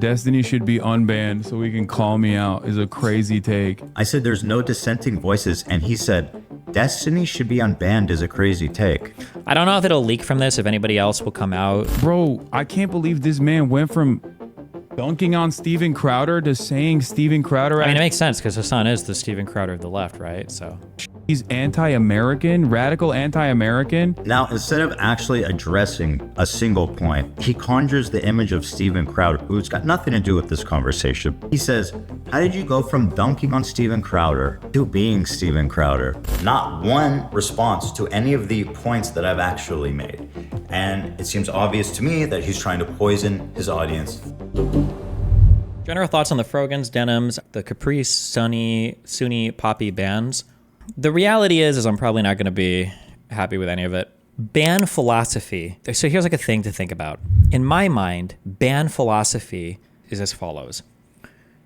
Destiny should be unbanned so he can call me out is a crazy take. I said there's no dissenting voices, and he said Destiny should be unbanned is a crazy take. I don't know if it'll leak from this, if anybody else will come out. Bro, I can't believe this man went from dunking on Steven Crowder to saying Steven Crowder. I mean, it makes sense because Hasan is the Steven Crowder of the left, right? So he's anti-American, radical anti-American. Now, instead of actually addressing a single point, he conjures the image of Steven Crowder, who's got nothing to do with this conversation. He says, how did you go from dunking on Steven Crowder to being Steven Crowder? Not one response to any of the points that I've actually made. And it seems obvious to me that he's trying to poison his audience. General thoughts on the Frogans, Denims, the Caprice, Sunni, Poppy bands. The reality is I'm probably not going to be happy with any of it. Ban philosophy. So here's like a thing to think about. In my mind, ban philosophy is as follows.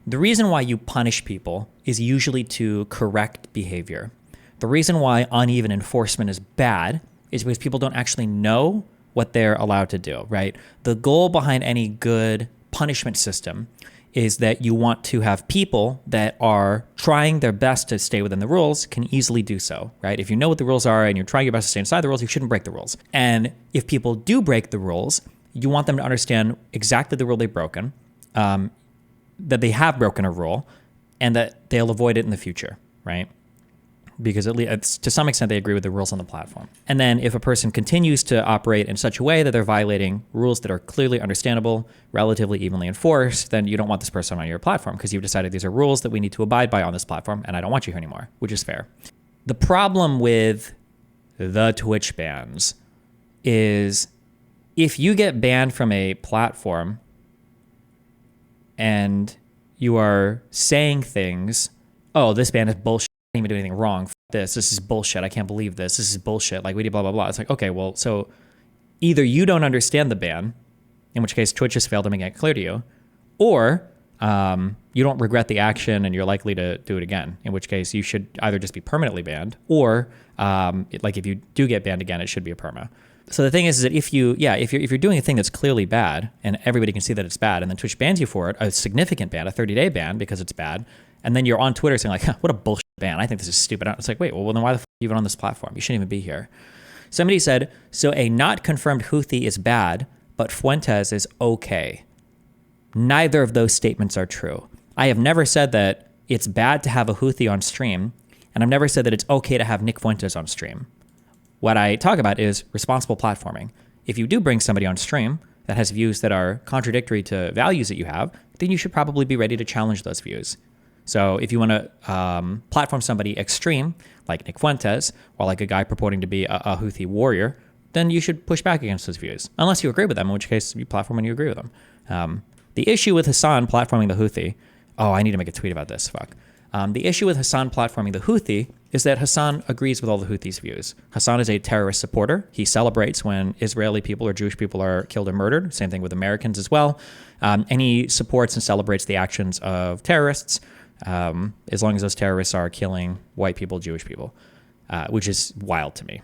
The reason why you punish people is usually to correct behavior. The reason why uneven enforcement is bad is because people don't actually know what they're allowed to do, right? The goal behind any good punishment system is that you want to have people that are trying their best to stay within the rules can easily do so, right? If you know what the rules are and you're trying your best to stay inside the rules, you shouldn't break the rules. And if people do break the rules, you want them to understand exactly the rule they've broken, that they have broken a rule, and that they'll avoid it in the future, right? Because at least to some extent they agree with the rules on the platform. And then if a person continues to operate in such a way that they're violating rules that are clearly understandable, relatively evenly enforced, then you don't want this person on your platform because you've decided these are rules that we need to abide by on this platform and I don't want you here anymore, which is fair. The problem with the Twitch bans is if you get banned from a platform and you are saying things, oh, this ban is bullshit. I didn't even do anything wrong. This is bullshit. I can't believe this. This is bullshit. Like, we did blah, blah, blah. It's like, okay, well, so either you don't understand the ban, in which case Twitch has failed to make it clear to you, or you don't regret the action and you're likely to do it again, in which case you should either just be permanently banned or like if you do get banned again, it should be a perma. So the thing is that if you're doing a thing that's clearly bad and everybody can see that it's bad and then Twitch bans you for it, a significant ban, a 30-day ban because it's bad, and then you're on Twitter saying like, what a bullshit ban. I think this is stupid. It's like, wait, well, then why the f are you even on this platform? You shouldn't even be here. Somebody said, so a not confirmed Houthi is bad, but Fuentes is okay. Neither of those statements are true. I have never said that it's bad to have a Houthi on stream, and I've never said that it's okay to have Nick Fuentes on stream. What I talk about is responsible platforming. If you do bring somebody on stream that has views that are contradictory to values that you have, then you should probably be ready to challenge those views. So if you want to platform somebody extreme, like Nick Fuentes, or like a guy purporting to be a Houthi warrior, then you should push back against those views, unless you agree with them, in which case you platform when you agree with them. The issue with Hasan platforming the Houthi, I need to make a tweet about this, fuck. The issue with Hasan platforming the Houthi is that Hasan agrees with all the Houthis' views. Hasan is a terrorist supporter. He celebrates when Israeli people or Jewish people are killed or murdered. Same thing with Americans as well. And he supports and celebrates the actions of terrorists, as long as those terrorists are killing white people, Jewish people, which is wild to me.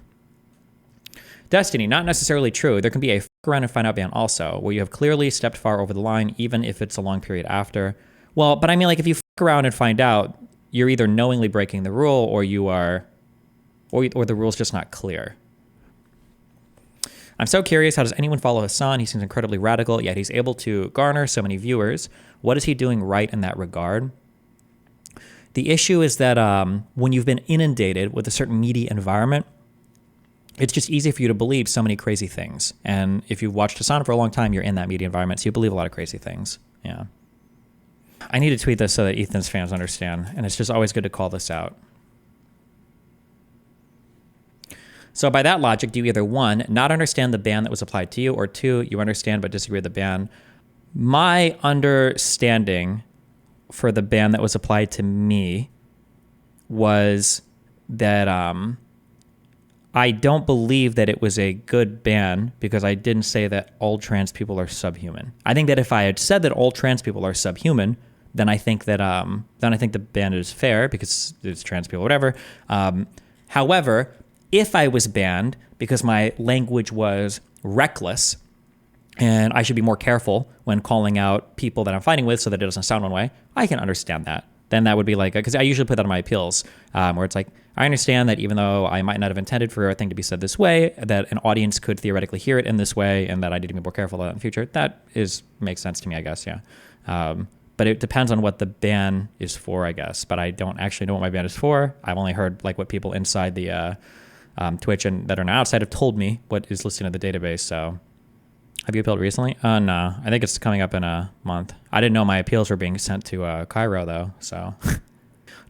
Destiny, not necessarily true. There can be a fuck around and find out ban also, where you have clearly stepped far over the line, even if it's a long period after. Well, but I mean, like, if you fuck around and find out, you're either knowingly breaking the rule or you are, or the rule's just not clear. I'm so curious, how does anyone follow Hasan? He seems incredibly radical, yet he's able to garner so many viewers. What is he doing right in that regard? The issue is that when you've been inundated with a certain media environment, it's just easy for you to believe so many crazy things. And if you've watched Hasan for a long time, you're in that media environment, so you believe a lot of crazy things. Yeah. I need to tweet this so that Ethan's fans understand, and it's just always good to call this out. So by that logic, do you either, 1, not understand the ban that was applied to you, or 2, you understand but disagree with the ban? My understanding for the ban that was applied to me was that I don't believe that it was a good ban because I didn't say that all trans people are subhuman. I think that if I had said that all trans people are subhuman, then I think that the ban is fair because it's trans people, whatever. However, if I was banned because my language was reckless and I should be more careful when calling out people that I'm fighting with so that it doesn't sound one way, I can understand that. Then that would be like, because I usually put that on my appeals, where it's like, I understand that even though I might not have intended for a thing to be said this way, that an audience could theoretically hear it in this way, and that I need to be more careful of that in the future. That makes sense to me, I guess, yeah. But it depends on what the ban is for, I guess. But I don't actually know what my ban is for. I've only heard like what people inside the Twitch and that are now outside have told me what is listed in the database. So have you appealed recently? No, I think it's coming up in a month. I didn't know my appeals were being sent to Cairo though. So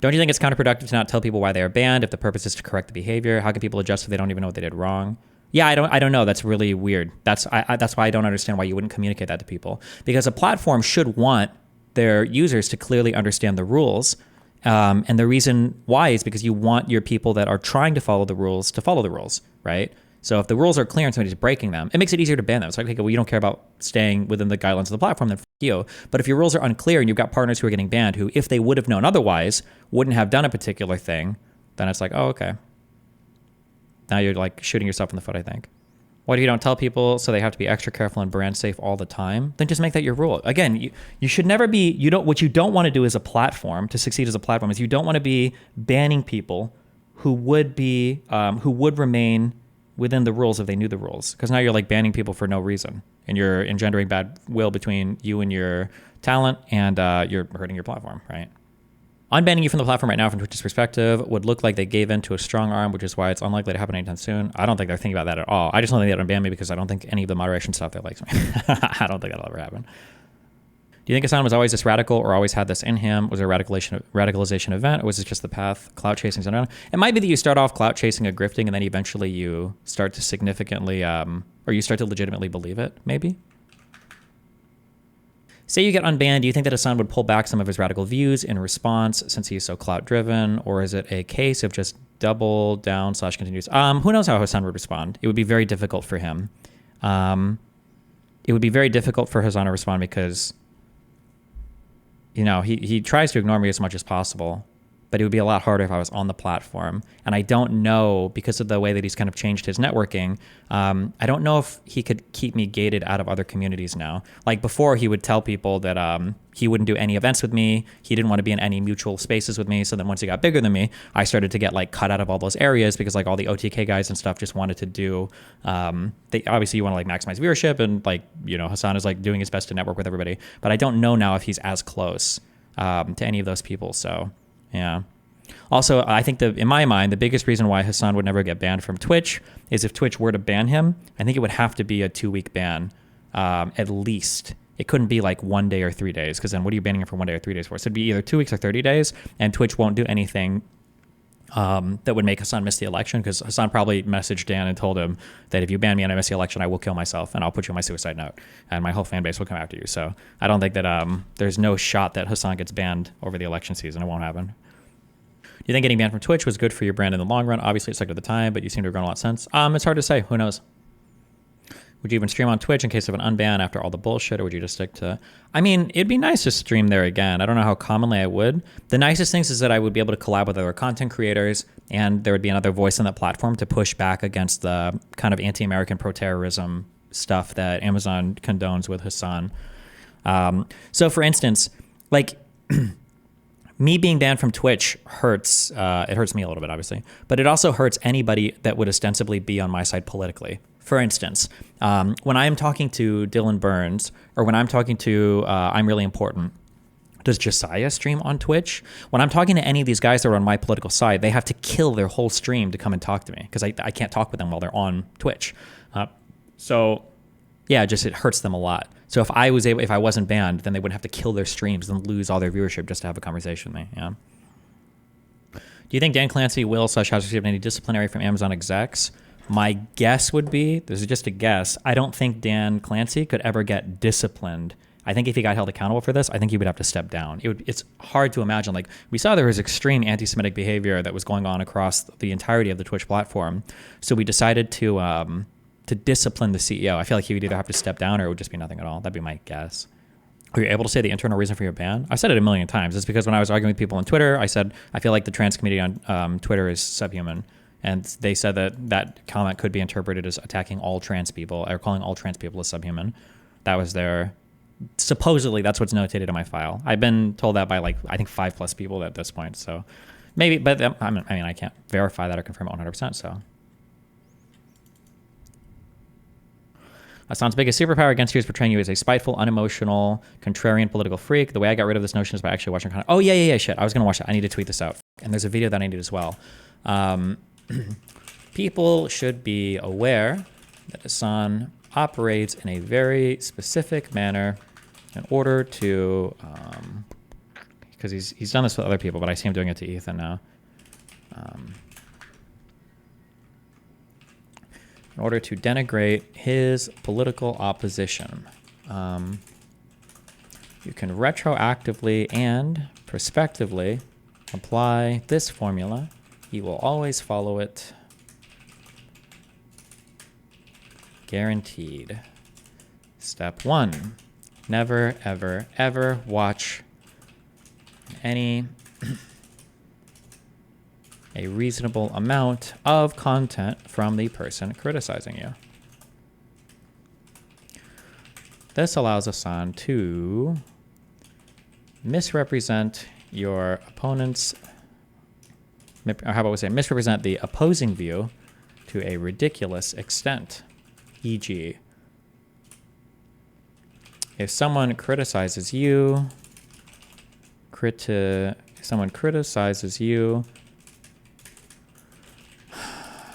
don't you think it's counterproductive to not tell people why they are banned if the purpose is to correct the behavior? How can people adjust if they don't even know what they did wrong? Yeah, I don't know. That's really weird. That's why I don't understand why you wouldn't communicate that to people, because a platform should want their users to clearly understand the rules. And the reason why is because you want your people that are trying to follow the rules, right? So if the rules are clear and somebody's breaking them, it makes it easier to ban them. It's like, okay, well, you don't care about staying within the guidelines of the platform, then f you. But if your rules are unclear and you've got partners who are getting banned who, if they would have known otherwise, wouldn't have done a particular thing, then it's like, oh, okay. Now you're like shooting yourself in the foot, I think. What if you don't tell people so they have to be extra careful and brand safe all the time? Then just make that your rule. Again, you should never be, what you don't want to do as a platform, to succeed as a platform, is you don't want to be banning people who would remain within the rules if they knew the rules. Because now you're like banning people for no reason. And you're engendering bad will between you and your talent, and you're hurting your platform, right? Unbanning you from the platform right now from Twitch's perspective would look like they gave in to a strong arm, which is why it's unlikely to happen anytime soon. I don't think they're thinking about that at all. I just don't think they'd unban me because I don't think any of the moderation stuff there likes me. I don't think that'll ever happen. Do you think Hasan was always this radical or always had this in him? Was it a radicalization event, or was it just the path, clout chasing? It might be that you start off clout chasing or grifting, and then eventually you start to significantly, or you start to legitimately believe it, maybe? Say you get unbanned, do you think that Hasan would pull back some of his radical views in response since he's so clout-driven, or is it a case of just double down / continues? Who knows how Hasan would respond? It would be very difficult for him. It would be very difficult for Hasan to respond because, you know, he tries to ignore me as much as possible, but it would be a lot harder if I was on the platform. And I don't know, because of the way that he's kind of changed his networking, I don't know if he could keep me gated out of other communities now. Like before, he would tell people that he wouldn't do any events with me. He didn't want to be in any mutual spaces with me. So then once he got bigger than me, I started to get like cut out of all those areas because like all the OTK guys and stuff just wanted to do, obviously you want to like maximize viewership, and like, you know, Hasan is like doing his best to network with everybody. But I don't know now if he's as close to any of those people. So yeah. Also, I think in my mind, the biggest reason why Hasan would never get banned from Twitch is if Twitch were to ban him, I think it would have to be a 2-week ban, at least. It couldn't be like 1 day or 3 days, because then what are you banning him for 1 day or 3 days for? So it'd be either 2 weeks or 30 days, and Twitch won't do anything that would make Hasan miss the election, because Hasan probably messaged Dan and told him that if you ban me and I miss the election, I will kill myself and I'll put you on my suicide note and my whole fan base will come after you. So I don't think that there's no shot that Hasan gets banned over the election season. It won't happen. Do you think getting banned from Twitch was good for your brand in the long run? Obviously, it sucked at the time, but you seem to have grown a lot since. It's hard to say. Who knows? Would you even stream on Twitch in case of an unban after all the bullshit, or would you just stick to... I mean, it'd be nice to stream there again. I don't know how commonly I would. The nicest things is that I would be able to collab with other content creators, and there would be another voice on that platform to push back against the kind of anti-American pro-terrorism stuff that Amazon condones with Hasan. So, for instance, like... me being banned from Twitch hurts. It hurts me a little bit, obviously, but it also hurts anybody that would ostensibly be on my side politically. For instance, when I am talking to Dylan Burns, or when I'm talking to I'm Really Important, does Josiah stream on Twitch? When I'm talking to any of these guys that are on my political side, they have to kill their whole stream to come and talk to me, because I can't talk with them while they're on Twitch. So yeah, it hurts them a lot. So if I wasn't banned, then they wouldn't have to kill their streams and lose all their viewership just to have a conversation with me. Yeah. Do you think Dan Clancy has received any disciplinary from Amazon execs? My guess would be, this is just a guess, I don't think Dan Clancy could ever get disciplined. I think if he got held accountable for this, I think he would have to step down. It's hard to imagine. Like, we saw there was extreme anti-Semitic behavior that was going on across the entirety of the Twitch platform. So we decided to discipline the CEO. I feel like he would either have to step down or it would just be nothing at all. That'd be my guess. Were you able to say the internal reason for your ban? I've said it a million times. It's because when I was arguing with people on Twitter, I said, I feel like the trans community on Twitter is subhuman. And they said that comment could be interpreted as attacking all trans people, or calling all trans people as subhuman. That was their, supposedly that's what's notated in my file. I've been told that by like, I think 5+ people at this point. So maybe, but I mean, I can't verify that or confirm it 100%. So Hasan's biggest superpower against you is portraying you as a spiteful, unemotional, contrarian political freak. The way I got rid of this notion is by actually watching content. Oh, yeah, shit. I was going to watch that. I need to tweet this out. And there's a video that I need as well. People should be aware that Hasan operates in a very specific manner in order to, because he's done this with other people, but I see him doing it to Ethan now. In order to denigrate his political opposition. You can retroactively and prospectively apply this formula. He will always follow it. Guaranteed. Step 1. Never, ever, ever watch any a reasonable amount of content from the person criticizing you. This allows Hasan to misrepresent your opponent's, or how about we say misrepresent the opposing view to a ridiculous extent. E.g., if someone criticizes you,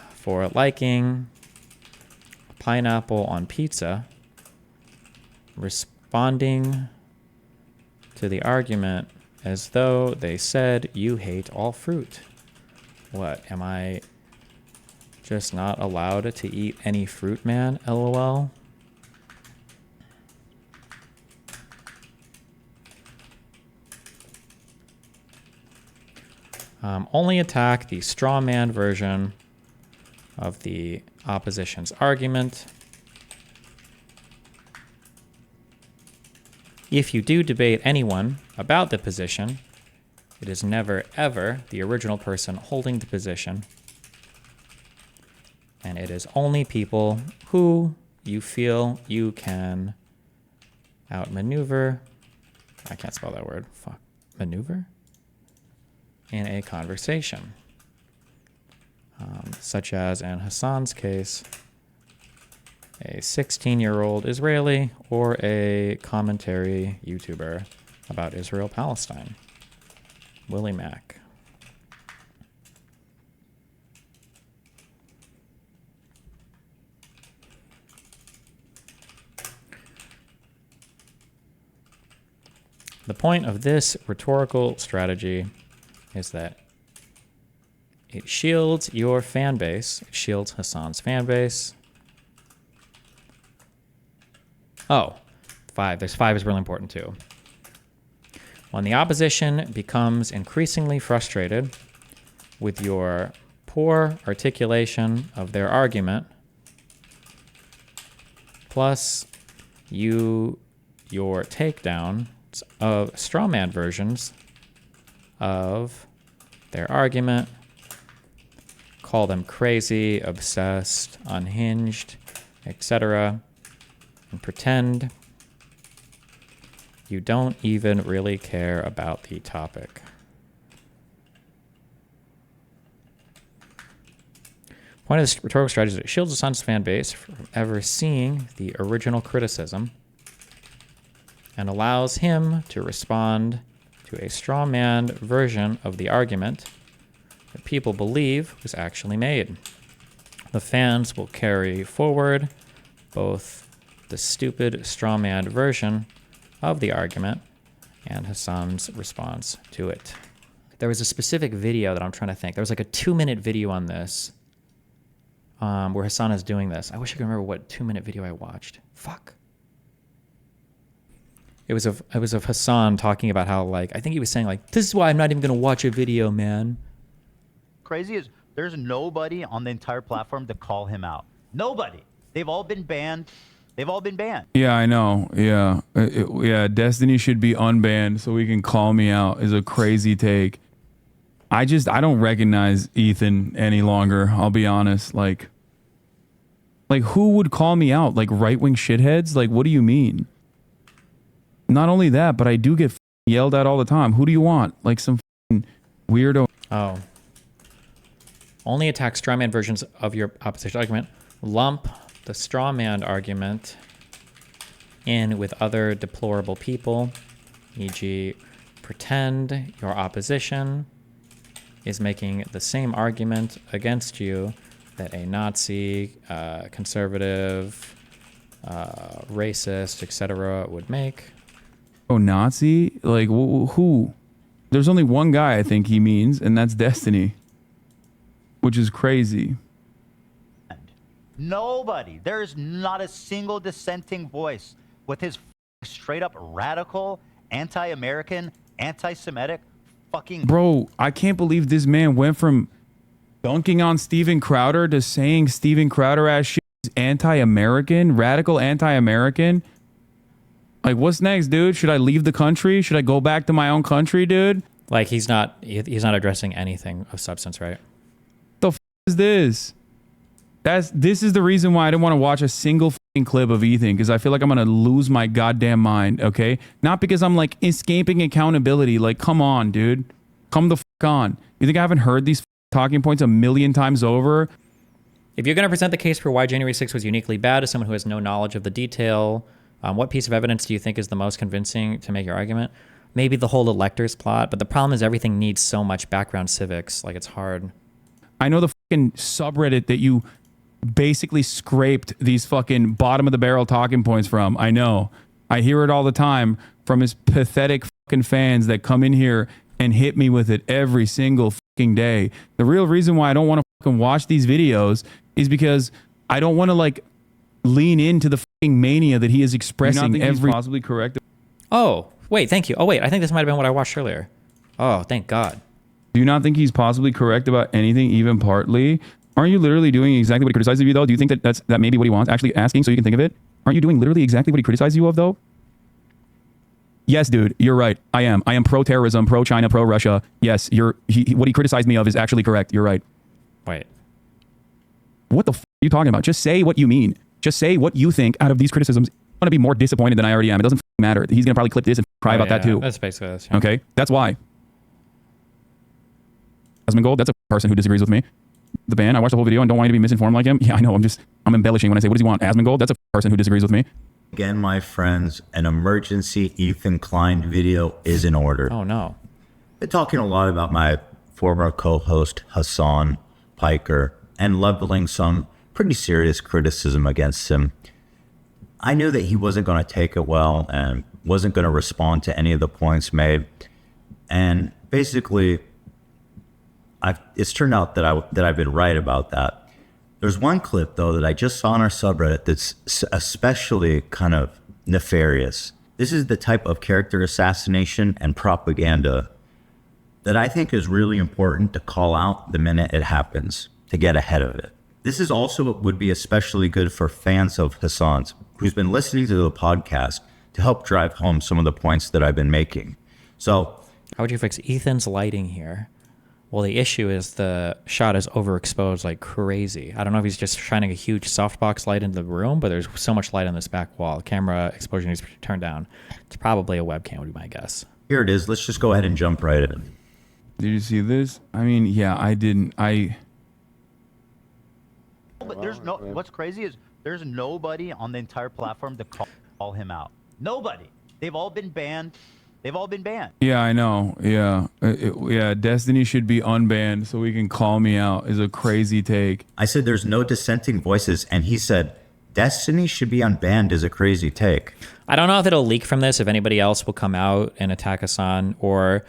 for liking pineapple on pizza, responding to the argument as though they said you hate all fruit. What, am I just not allowed to eat any fruit, man? LOL. Only attack the straw man version of the opposition's argument. If you do debate anyone about the position, it is never, ever the original person holding the position. And it is only people who you feel you can outmaneuver. I can't spell that word. Fuck. Maneuver? In a conversation. Such as in Hasan's case, a 16-year-old Israeli or a commentary YouTuber about Israel-Palestine. Willie Mack. The point of this rhetorical strategy is that it shields your fan base. It shields Hasan's fan base. Oh, 5. There's 5 is really important too. When the opposition becomes increasingly frustrated with your poor articulation of their argument, plus your takedown of strawman versions of their argument, call them crazy, obsessed, unhinged, etc., and pretend you don't even really care about the topic. Point of this rhetorical strategy is that it shields Hasan's fan base from ever seeing the original criticism and allows him to respond to a straw man version of the argument that people believe was actually made. The fans will carry forward both the stupid straw man version of the argument and Hasan's response to it. There was a specific video that I'm trying to think. There was like a 2-minute video on this where Hasan is doing this. I wish I could remember what 2-minute video I watched. Fuck. It was of Hasan talking about how, like, I think he was saying, like, this is why I'm not even going to watch a video, man. Crazy is there's nobody on the entire platform to call him out. Nobody. They've all been banned. They've all been banned. Yeah, I know. Yeah. Yeah, Destiny should be unbanned so we can call me out is a crazy take. I don't recognize Ethan any longer. I'll be honest. Like, Like, who would call me out? Like, right-wing shitheads? Like, what do you mean? Not only that, but I do get yelled at all the time. Who do you want? Like, some weirdo. Oh. Only attack strawman versions of your opposition argument. Lump the strawman argument in with other deplorable people, e.g., pretend your opposition is making the same argument against you that a Nazi, conservative, racist, etc. would make. Oh, Nazi? Like, who? There's only one guy I think he means, and that's Destiny. Which is crazy. Nobody. There's not a single dissenting voice with his straight up radical, anti-American, anti-Semitic fucking... Bro, I can't believe this man went from dunking on Steven Crowder to saying Steven Crowder ass shit is anti-American, radical anti-American. Like, what's next, dude? Should I leave the country? Should I go back to my own country, dude? Like, he's not addressing anything of substance, right? The f is this? This is the reason why I didn't want to watch a single fucking clip of Ethan, because I feel like I'm gonna lose my goddamn mind. Okay, not because I'm like escaping accountability. Like, come on, dude, come the fuck on. You think I haven't heard these talking points a million times over? If you're gonna present the case for why January 6th was uniquely bad as someone who has no knowledge of the detail, what piece of evidence do you think is the most convincing to make your argument? Maybe the whole electors plot, but the problem is everything needs so much background civics. Like, it's hard. I know the fucking subreddit that you basically scraped these fucking bottom of the barrel talking points from. I know. I hear it all the time from his pathetic fucking fans that come in here and hit me with it every single fucking day. The real reason why I don't want to fucking watch these videos is because I don't want to like lean into the fucking mania that he is expressing every... He's possibly correct? Oh, wait, thank you. Oh, wait, I think this might have been what I watched earlier. Oh, thank God. Do you not think he's possibly correct about anything, even partly? Aren't you literally doing exactly what he criticizes you, though? Do you think that may be what he wants? Actually asking so you can think of it? Aren't you doing literally exactly what he criticizes you of, though? Yes, dude, you're right. I am. I am pro-terrorism, pro-China, pro-Russia. Yes, what he criticized me of is actually correct. You're right. Wait. What the f*** are you talking about? Just say what you mean. Just say what you think out of these criticisms. I'm going to be more disappointed than I already am. It doesn't matter. He's going to probably clip this and cry about that, too. That's basically this. Yeah. Okay? That's why. Asmongold, that's a person who disagrees with me. The ban, I watched the whole video and don't want you to be misinformed like him. Yeah, I know. I'm embellishing when I say, what does he want? Asmongold, that's a person who disagrees with me. Again, my friends, an emergency Ethan Klein video is in order. Oh, no. Been talking a lot about my former co-host, Hasan Piker, and leveling some pretty serious criticism against him. I knew that he wasn't going to take it well and wasn't going to respond to any of the points made. And basically, it's turned out that I've been right about that. There's one clip, though, that I just saw on our subreddit that's especially kind of nefarious. This is the type of character assassination and propaganda that I think is really important to call out the minute it happens, to get ahead of it. This is also what would be especially good for fans of Hasan's, who's been listening to the podcast to help drive home some of the points that I've been making. So, how would you fix Ethan's lighting here? Well, the issue is the shot is overexposed like crazy. I don't know if he's just shining a huge softbox light into the room, but there's so much light on this back wall. Camera exposure needs to be turned down. It's probably a webcam would be my guess. Here it is. Let's just go ahead and jump right in. Did you see this? I mean, yeah, I didn't. But there's no... What's crazy is there's nobody on the entire platform to call him out. Nobody. They've all been banned. They've all been banned. Yeah, I know. Yeah. Yeah, Destiny should be unbanned so we can call me out is a crazy take. I said there's no dissenting voices, and he said Destiny should be unbanned is a crazy take. I don't know if it'll leak from this, if anybody else will come out and attack Hasan, or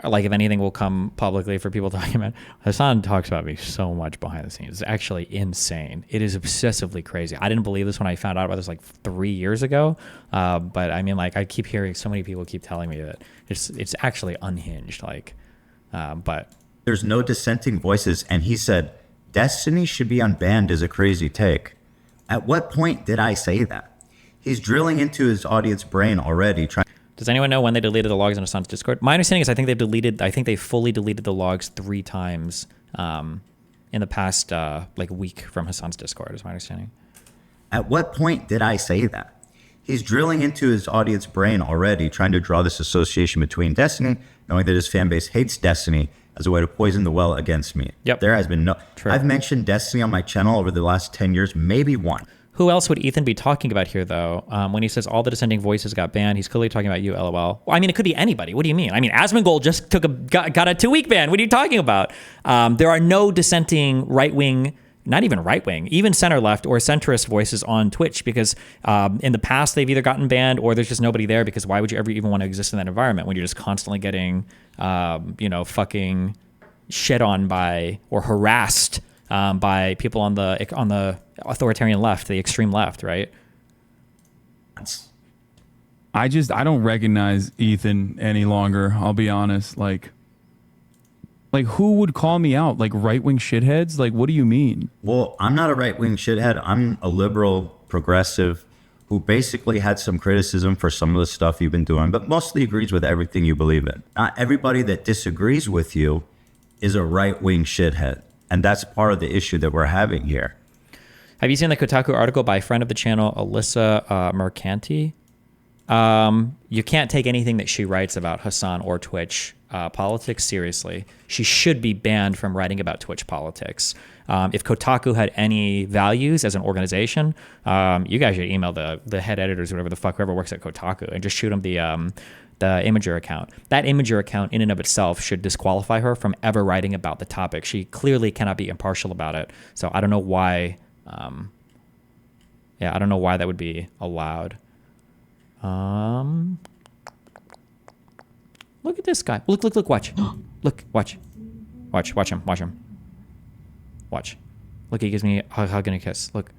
like if anything will come publicly for people talking about. Hasan talks about me so much behind the scenes. It's actually insane. It is obsessively crazy. I didn't believe this when I found out about this like 3 years ago. But I mean, like, I keep hearing so many people keep telling me that it's actually unhinged. Like, but there's no dissenting voices, and he said Destiny should be unbanned is a crazy take. At what point did I say that? He's drilling into his audience brain already, trying. Does anyone know when they deleted the logs on Hasan's Discord? My understanding is I think they fully deleted the logs 3 times. in the past like week from Hasan's Discord, is my understanding. At what point did I say that? He's drilling into his audience brain already, trying to draw this association between Destiny, knowing that his fan base hates Destiny as a way to poison the well against me. Yep. There has been no... True. I've mentioned Destiny on my channel over the last 10 years, maybe one. Who else would Ethan be talking about here, though? When he says all the dissenting voices got banned, he's clearly talking about you, LOL. Well, I mean, it could be anybody. What do you mean? I mean, Asmongold just got a 2-week ban. What are you talking about? There are no dissenting right-wing, not even right-wing, even center-left or centrist voices on Twitch because in the past they've either gotten banned or there's just nobody there because why would you ever even want to exist in that environment when you're just constantly getting, fucking shit on by or harassed by people on the authoritarian left, the extreme left, right? I don't recognize Ethan any longer. I'll be honest. Like who would call me out? Like right-wing shitheads? Like, what do you mean? Well, I'm not a right-wing shithead. I'm a liberal progressive who basically had some criticism for some of the stuff you've been doing, but mostly agrees with everything you believe in. Not everybody that disagrees with you is a right-wing shithead. And that's part of the issue that we're having here. Have you seen the Kotaku article by a friend of the channel, Alyssa Mercanti? You can't take anything that she writes about Hasan or Twitch politics seriously. She should be banned from writing about Twitch politics. If Kotaku had any values as an organization, you guys should email the head editors, whatever the fuck, whoever works at Kotaku, and just shoot them the Imager account. That Imager account in and of itself should disqualify her from ever writing about the topic. She clearly cannot be impartial about it. So I don't know why. I don't know why that would be allowed. Look at this guy. Look, watch. Look, watch him. Watch. Look, he gives me a hug and a kiss. Look.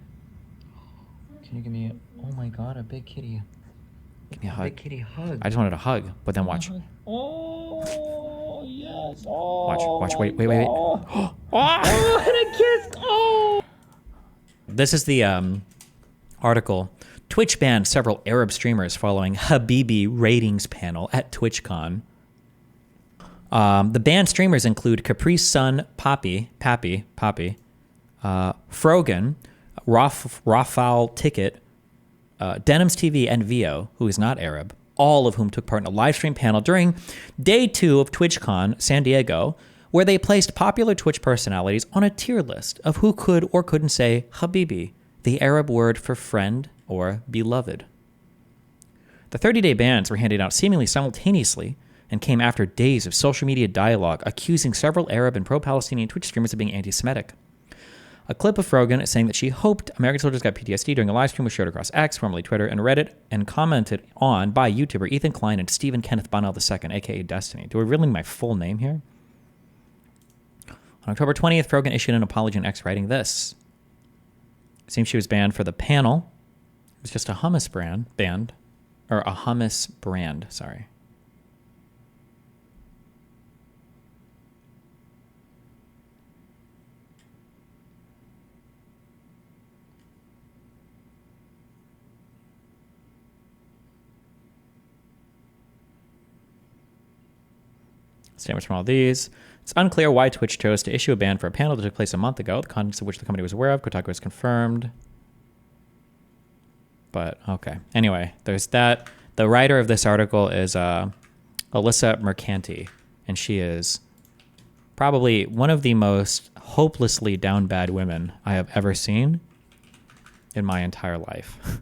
Can you give me oh my god, a big kitty. Give me a hug. Big kitty hug. I just wanted a hug, but then watch. Oh, yes. Oh. Watch. Wait. Oh, and a kiss. Oh. This is the article. Twitch banned several Arab streamers following Habibi ratings panel at TwitchCon. The banned streamers include Caprice Sun, Pappy, Frogan, Rafal Ticket, Denims TV, and Vio, who is not Arab, all of whom took part in a live stream panel during day 2 of TwitchCon San Diego, where they placed popular Twitch personalities on a tier list of who could or couldn't say Habibi, the Arab word for friend or beloved. The 30-day bans were handed out seemingly simultaneously and came after days of social media dialogue accusing several Arab and pro-Palestinian Twitch streamers of being anti-Semitic. A clip of Frogan saying that she hoped American soldiers got PTSD during a live stream was shared across X, formerly Twitter, and Reddit, and commented on by YouTuber Ethan Klein and Stephen Kenneth Bonnell II, aka Destiny. Do I really need my full name here? On October 20th, Frogan issued an apology on X, writing this. It seems she was banned for the panel. It was just a hummus brand, sorry. Statements from all these. It's unclear why Twitch chose to issue a ban for a panel that took place a month ago, the contents of which the company was aware of. Kotaku has confirmed. But, okay. Anyway, there's that. The writer of this article is Alyssa Mercanti, and she is probably one of the most hopelessly down bad women I have ever seen in my entire life.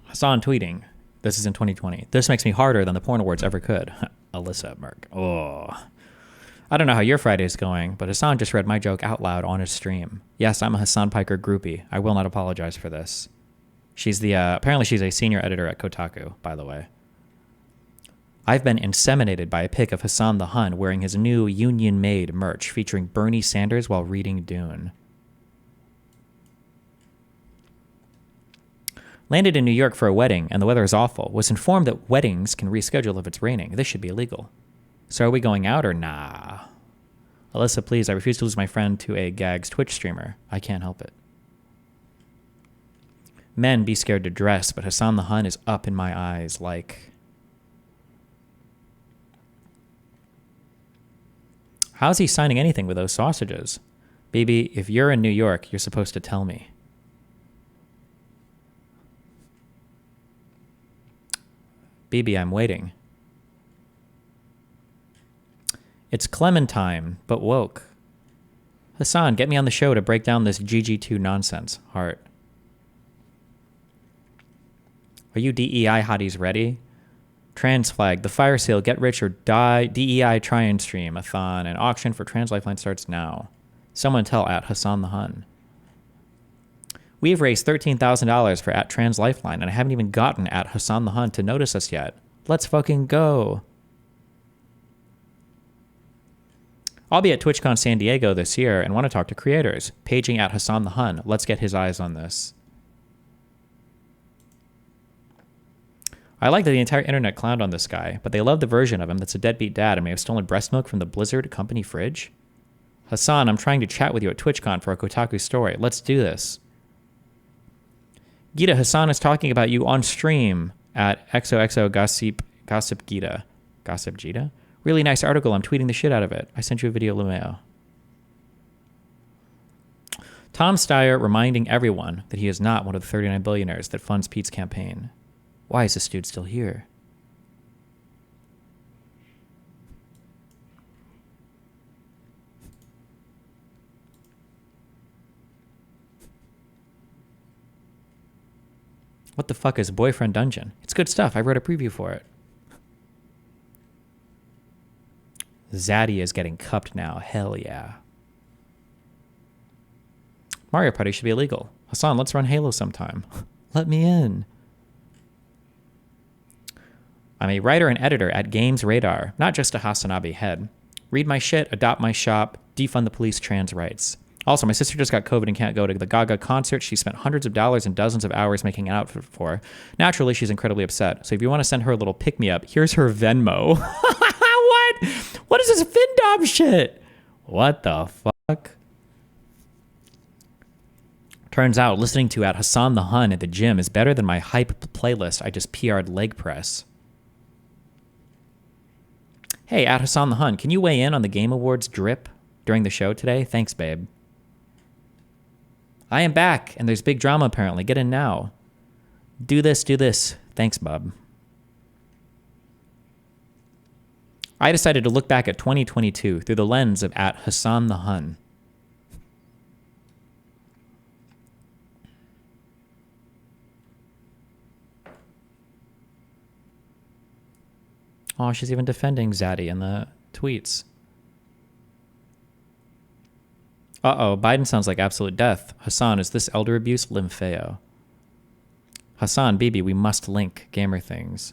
Hasan tweeting. This is in 2020. This makes me harder than the porn awards ever could. Alyssa Merc. Oh. I don't know how your Friday is going, but Hasan just read my joke out loud on his stream. Yes, I'm a Hasan Piker groupie. I will not apologize for this. She's the apparently she's a senior editor at Kotaku, by the way. I've been inseminated by a pic of Hasan the Hun wearing his new Union Made merch featuring Bernie Sanders while reading Dune. Landed in New York for a wedding, and the weather is awful. Was informed that weddings can reschedule if it's raining. This should be illegal. So are we going out or nah? Alyssa, please, I refuse to lose my friend to a gags Twitch streamer. I can't help it. Men, be scared to dress, but Hasan the Hun is up in my eyes like... How's he signing anything with those sausages? Baby, if you're in New York, you're supposed to tell me. Baby, I'm waiting. It's Clementine, but woke. Hasan, get me on the show to break down this GG2 nonsense. Heart. Are you DEI hotties ready? Trans flag, the fire sale, get rich or die, DEI try and stream, a thon, an auction for Trans Lifeline starts now. Someone tell at Hasan the Hun. We've raised $13,000 for at Trans Lifeline, and I haven't even gotten at Hasan the Hun to notice us yet. Let's fucking go. I'll be at TwitchCon San Diego this year and want to talk to creators. Paging at Hasan the Hun. Let's get his eyes on this. I like that the entire internet clowned on this guy, but they love the version of him that's a deadbeat dad and may have stolen breast milk from the Blizzard company fridge. Hasan, I'm trying to chat with you at TwitchCon for a Kotaku story. Let's do this. Gita, Hasan is talking about you on stream at XOXO Gossip Gita. Gossip Gita? Really nice article. I'm tweeting the shit out of it. I sent you a video, Lumeo. Tom Steyer reminding everyone that he is not one of the 39 billionaires that funds Pete's campaign. Why is this dude still here? What the fuck is Boyfriend Dungeon? It's good stuff. I wrote a preview for it. Zaddy is getting cupped now. Hell yeah. Mario Party should be illegal. Hasan, let's run Halo sometime. Let me in. I'm a writer and editor at Games Radar, not just a Hasanabe head. Read my shit, adopt my shop, defund the police trans rights. Also, my sister just got COVID and can't go to the Gaga concert she spent hundreds of dollars and dozens of hours making an outfit for. Naturally, she's incredibly upset. So if you want to send her a little pick-me-up, here's her Venmo. What? What is this FinDom shit? What the fuck? Turns out listening to at Hasan the Hun at the gym is better than my hype playlist I just PR'd leg press. Hey, at Hasan the Hun, can you weigh in on the Game Awards drip during the show today? Thanks, babe. I am back, and there's big drama apparently. Get in now. Do this, do this. Thanks, bub. I decided to look back at 2022 through the lens of at Hasan the Hun. Oh, she's even defending Zaddy in the tweets. Uh-oh, Biden sounds like absolute death. Hasan, is this elder abuse? Limfeo. Hasan, Bibi, we must link gamer things.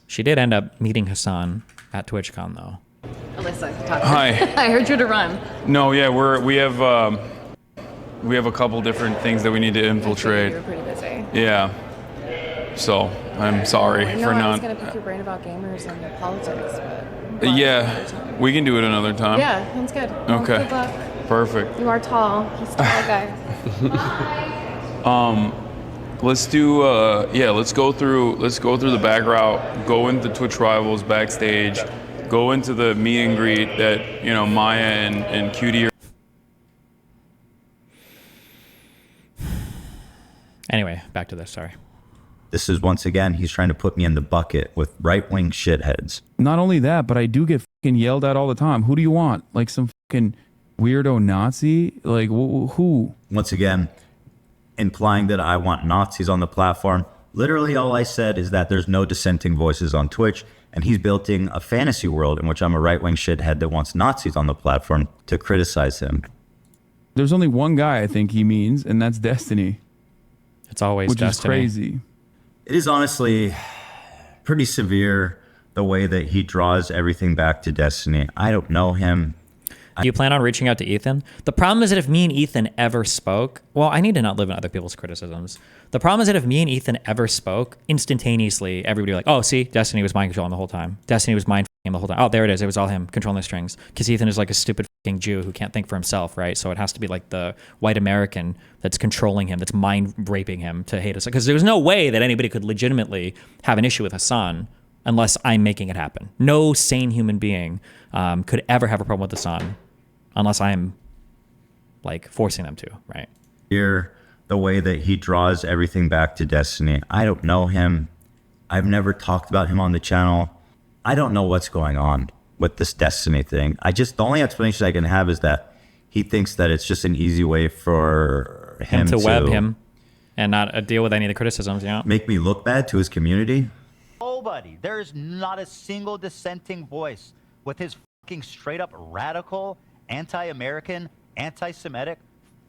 She did end up meeting Hasan at TwitchCon, though. Alyssa, talk. Hi. I heard you to run. No, yeah, we have a couple different things that we need to infiltrate. You were pretty busy. Yeah. So I'm sorry for I not. was gonna pick your brain about gamers and politics, but Yeah, we can do it another time. yeah, sounds good. Well, Okay. good luck. Perfect. You are tall. He's a tall guy. Let's do. Let's go through the back route. Go into Twitch Rivals backstage. Go into the meet and greet that Maya and Cutie are. Anyway, back to this, sorry. This is once again, he's trying to put me in the bucket with right-wing shitheads. Not only that, but I do get fucking yelled at all the time. Who do you want? Like some fucking weirdo Nazi? Like who? Once again, implying that I want Nazis on the platform. Literally all I said is that there's no dissenting voices on Twitch, and he's building a fantasy world in which I'm a right-wing shithead that wants Nazis on the platform to criticize him. There's only one guy I think he means, and that's Destiny. It's always which Destiny. is crazy. It is honestly pretty severe the way that he draws everything back to Destiny. I don't know him. Do you plan on reaching out to Ethan? The problem is that if me and Ethan ever spoke, well, I need to not live in other people's criticisms. The problem is that if me and Ethan ever spoke, instantaneously, everybody would be like, oh, see, Destiny was mind controlling the whole time. Destiny was mind f***ing him the whole time. Oh, there it is. It was all him controlling the strings. Because Ethan is like a stupid f***ing Jew who can't think for himself, right? So it has to be like the white American that's controlling him, that's mind raping him to hate us. Because there's no way that anybody could legitimately have an issue with Hasan unless I'm making it happen. No sane human being could ever have a problem with Hasan unless I'm like forcing them to, right? Hear the way that he draws everything back to Destiny. I don't know him. I've never talked about him on the channel. I don't know what's going on with this Destiny thing. The only explanation I can have is that he thinks that it's just an easy way for him to web him and not deal with any of the criticisms, you know? Make me look bad to his community. Nobody. There is not a single dissenting voice with his fucking straight up radical, anti-American, anti-Semitic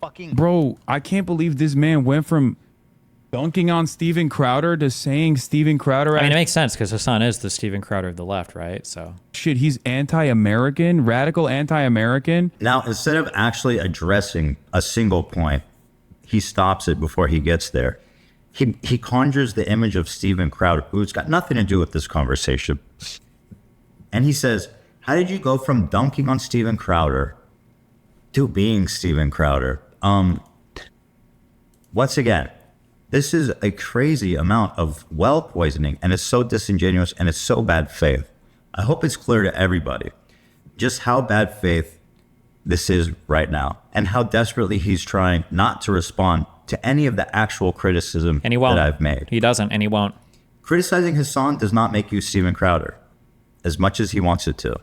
fucking. Bro, I can't believe this man went from dunking on Steven Crowder to saying Steven Crowder. I mean, it makes sense because Hasan is the Steven Crowder of the left, right? So shit, he's anti-American, radical anti-American. Now, instead of actually addressing a single point, he stops it before he gets there. He conjures the image of Steven Crowder, who's got nothing to do with this conversation. And he says, how did you go from dunking on Steven Crowder to being Steven Crowder? Once again, this is a crazy amount of well poisoning, and it's so disingenuous and it's so bad faith. I hope it's clear to everybody just how bad faith this is right now and how desperately he's trying not to respond to any of the actual criticism and he won't. that I've made. He doesn't, and he won't. Criticizing Hasan does not make you Steven Crowder as much as he wants it to.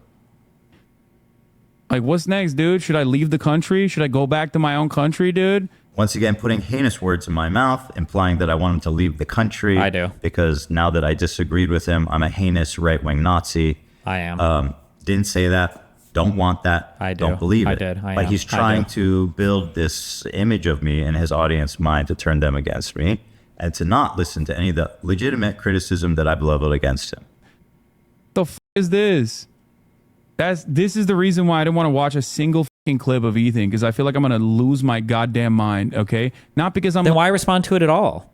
Like, what's next, dude? Should I leave the country? Should I go back to my own country, dude? Once again, putting heinous words in my mouth, implying that I want him to leave the country. I do. Because now that I disagreed with him, I'm a heinous right-wing Nazi. I am. Didn't say that. Don't want that. I do. Don't believe it. I did. I but am. he's trying to build this image of me in his audience mind to turn them against me and to not listen to any of the legitimate criticism that I've leveled against him. The f is this? This is the reason why I didn't want to watch a single fucking clip of Ethan, because I feel like I'm gonna lose my goddamn mind. Okay, not because I'm then why respond to it at all?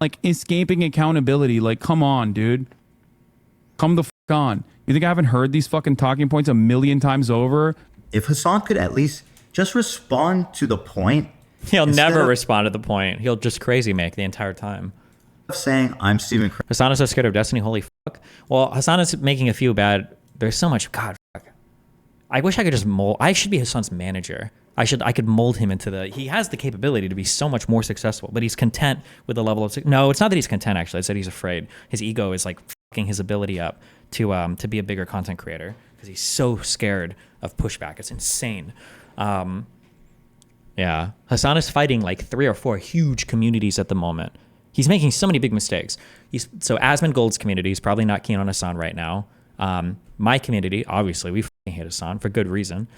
Like escaping accountability. Like, come on, dude. Come the f on. You think I haven't heard these fucking talking points a million times over? If Hasan could at least just respond to the point. He'll never respond to the point. He'll just crazy make the entire time. Saying I'm Steven Crowder. Hasan is so scared of Destiny. Holy fuck. Well, Hasan is making a few bad. There's so much. God, fuck. I wish I could just mold. I should be Hasan's manager. I could mold him into the. He has the capability to be so much more successful, but he's content with the level of. No, it's not that he's content. Actually, I said he's afraid. His ego is like fucking his ability up to be a bigger content creator because he's so scared of pushback. It's insane. Yeah, Hasan is fighting like 3 or 4 huge communities at the moment. He's making so many big mistakes. So Asmund Gold's community is probably not keen on Hasan right now. My community, obviously, we fucking hate Hasan for good reason.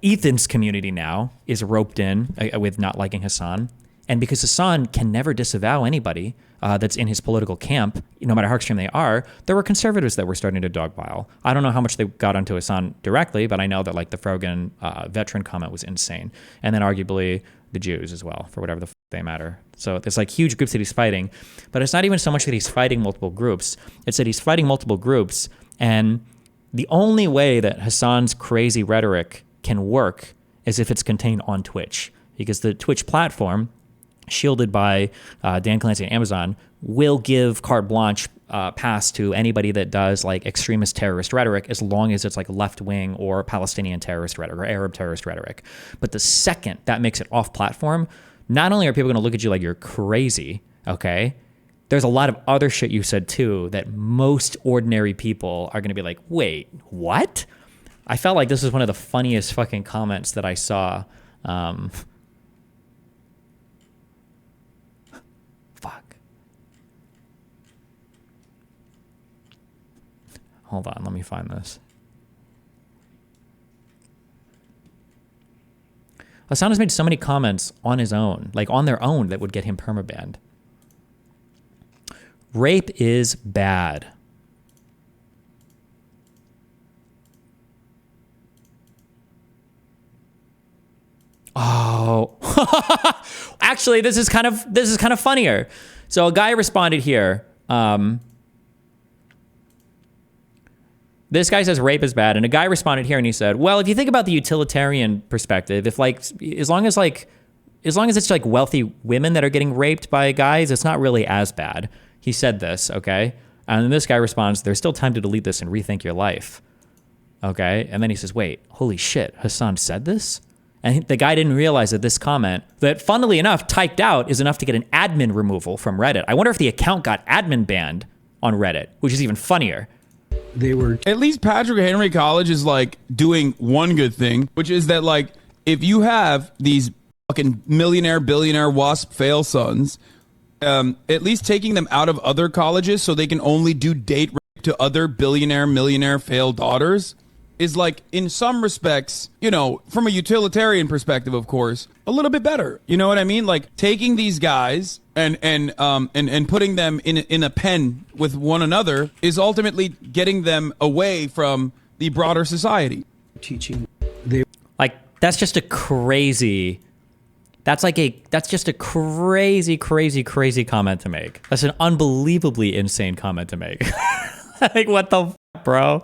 Ethan's community now is roped in with not liking Hasan. And because Hasan can never disavow anybody that's in his political camp, no matter how extreme they are, there were conservatives that were starting to dogpile. I don't know how much they got onto Hasan directly, but I know that like the Frogan veteran comment was insane. And then arguably the Jews as well, for whatever the they matter. So there's like huge groups that he's fighting, but it's not even so much that he's fighting multiple groups. It's that he's fighting multiple groups, and the only way that Hasan's crazy rhetoric can work is if it's contained on Twitch, because the Twitch platform, shielded by Dan Clancy and Amazon, will give carte blanche pass to anybody that does like extremist terrorist rhetoric, as long as it's like left-wing or Palestinian terrorist rhetoric or Arab terrorist rhetoric. But the second that makes it off platform, not only are people going to look at you like you're crazy, okay, there's a lot of other shit you said too that most ordinary people are going to be like, wait, what? I felt like this was one of the funniest fucking comments that I saw. Fuck. Hold on, let me find this. Hasan has made so many comments on his own, like on their own, that would get him permabanned. Rape is bad. Oh, actually, this is kind of funnier. So a guy responded here. This guy says rape is bad, and a guy responded here and he said, well, if you think about the utilitarian perspective, if like as long as it's like wealthy women that are getting raped by guys, it's not really as bad. He said this, okay? And then this guy responds, there's still time to delete this and rethink your life. Okay? And then he says, wait, holy shit, Hasan said this? And the guy didn't realize that this comment, that funnily enough, typed out, is enough to get an admin removal from Reddit. I wonder if the account got admin banned on Reddit, which is even funnier. They were At least Patrick Henry College is like doing one good thing, which is that like if you have these fucking millionaire, billionaire, wasp fail sons, at least taking them out of other colleges so they can only do date rape to other billionaire, millionaire failed daughters is like, in some respects, you know, from a utilitarian perspective, of course, a little bit better. You know what I mean? Like taking these guys and putting them in a pen with one another is ultimately getting them away from the broader society. teaching. They Like, that's just a crazy crazy comment to make. That's an unbelievably insane comment to make. Like, what the f, bro?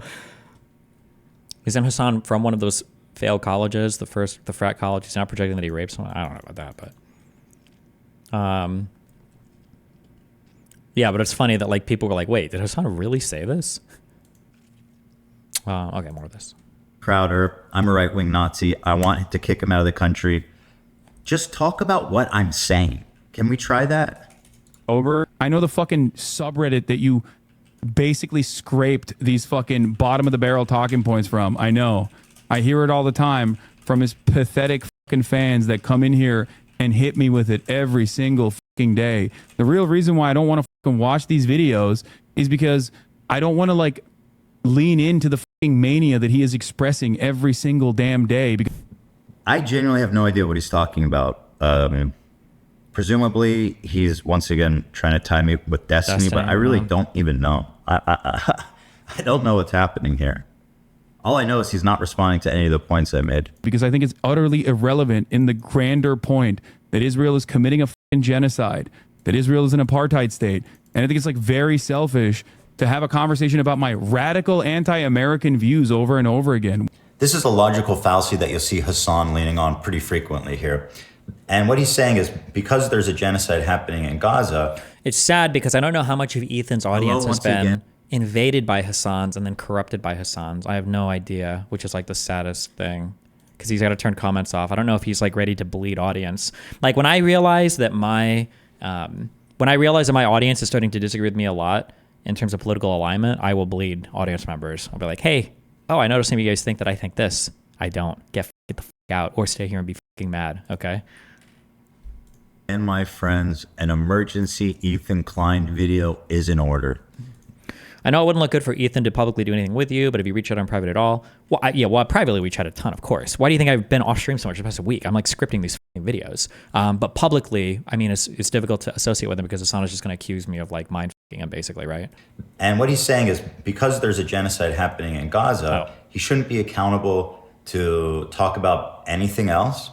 Isn't Hasan from one of those failed colleges, the frat college? He's not projecting that he raped someone. I don't know about that, but yeah, but it's funny that like people were like, wait, did Hasan really say this? Okay, more of this. Crowder, I'm a right-wing Nazi. I want to kick him out of the country. Just talk about what I'm saying. Can we try that? Over. I know the fucking subreddit that you basically scraped these fucking bottom of the barrel talking points from. I know. I hear it all the time from his pathetic fucking fans that come in here and hit me with it every single fucking day. The real reason why I don't want to fucking watch these videos is because I don't want to like lean into the fucking mania that he is expressing every single damn day. Because I genuinely have no idea what he's talking about. Presumably, he's once again trying to tie me with Destiny, but I really don't even know. I don't know what's happening here. All I know is he's not responding to any of the points I made. because I think it's utterly irrelevant in the grander point that Israel is committing a fucking genocide, that Israel is an apartheid state. And I think it's like very selfish to have a conversation about my radical anti-American views over and over again. This is a logical fallacy that you'll see Hasan leaning on pretty frequently here. And what he's saying is because there's a genocide happening in Gaza. It's sad because I don't know how much of Ethan's audience has once been again. invaded by Hasan's and then corrupted by Hasan's. I have no idea, which is like the saddest thing because he's got to turn comments off. I don't know if he's like ready to bleed audience. Like when I realize that my audience is starting to disagree with me a lot in terms of political alignment, I will bleed audience members. I'll be like, hey, oh, I noticed some of you guys think that I think this. I don't. Get the fuck out or stay here and be fucking mad, okay? And my friends, an emergency Ethan Klein video is in order. I know it wouldn't look good for Ethan to publicly do anything with you, but if you reach out on private at all, well, privately we chat a ton, of course. Why do you think I've been off stream so much the past week? I'm like scripting these fucking videos. But publicly, I mean, it's difficult to associate with him because Hasan is just going to accuse me of like mind fucking him, basically, right? And what he's saying is because there's a genocide happening in Gaza, he shouldn't be accountable to talk about anything else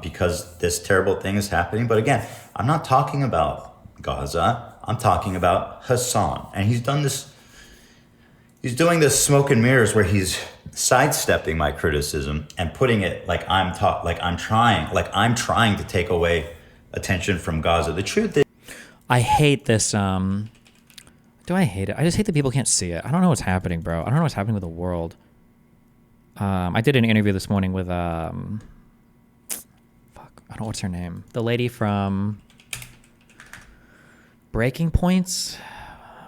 because this terrible thing is happening. But again, I'm not talking about Gaza. I'm talking about Hasan. And he's doing this smoke and mirrors where he's sidestepping my criticism and putting it like I'm trying to take away attention from Gaza. The truth is, I hate this. Do I hate it? I just hate that people can't see it. I don't know what's happening, bro. I don't know what's happening with the world. I did an interview this morning with I don't know what's her name. The lady from Breaking Points.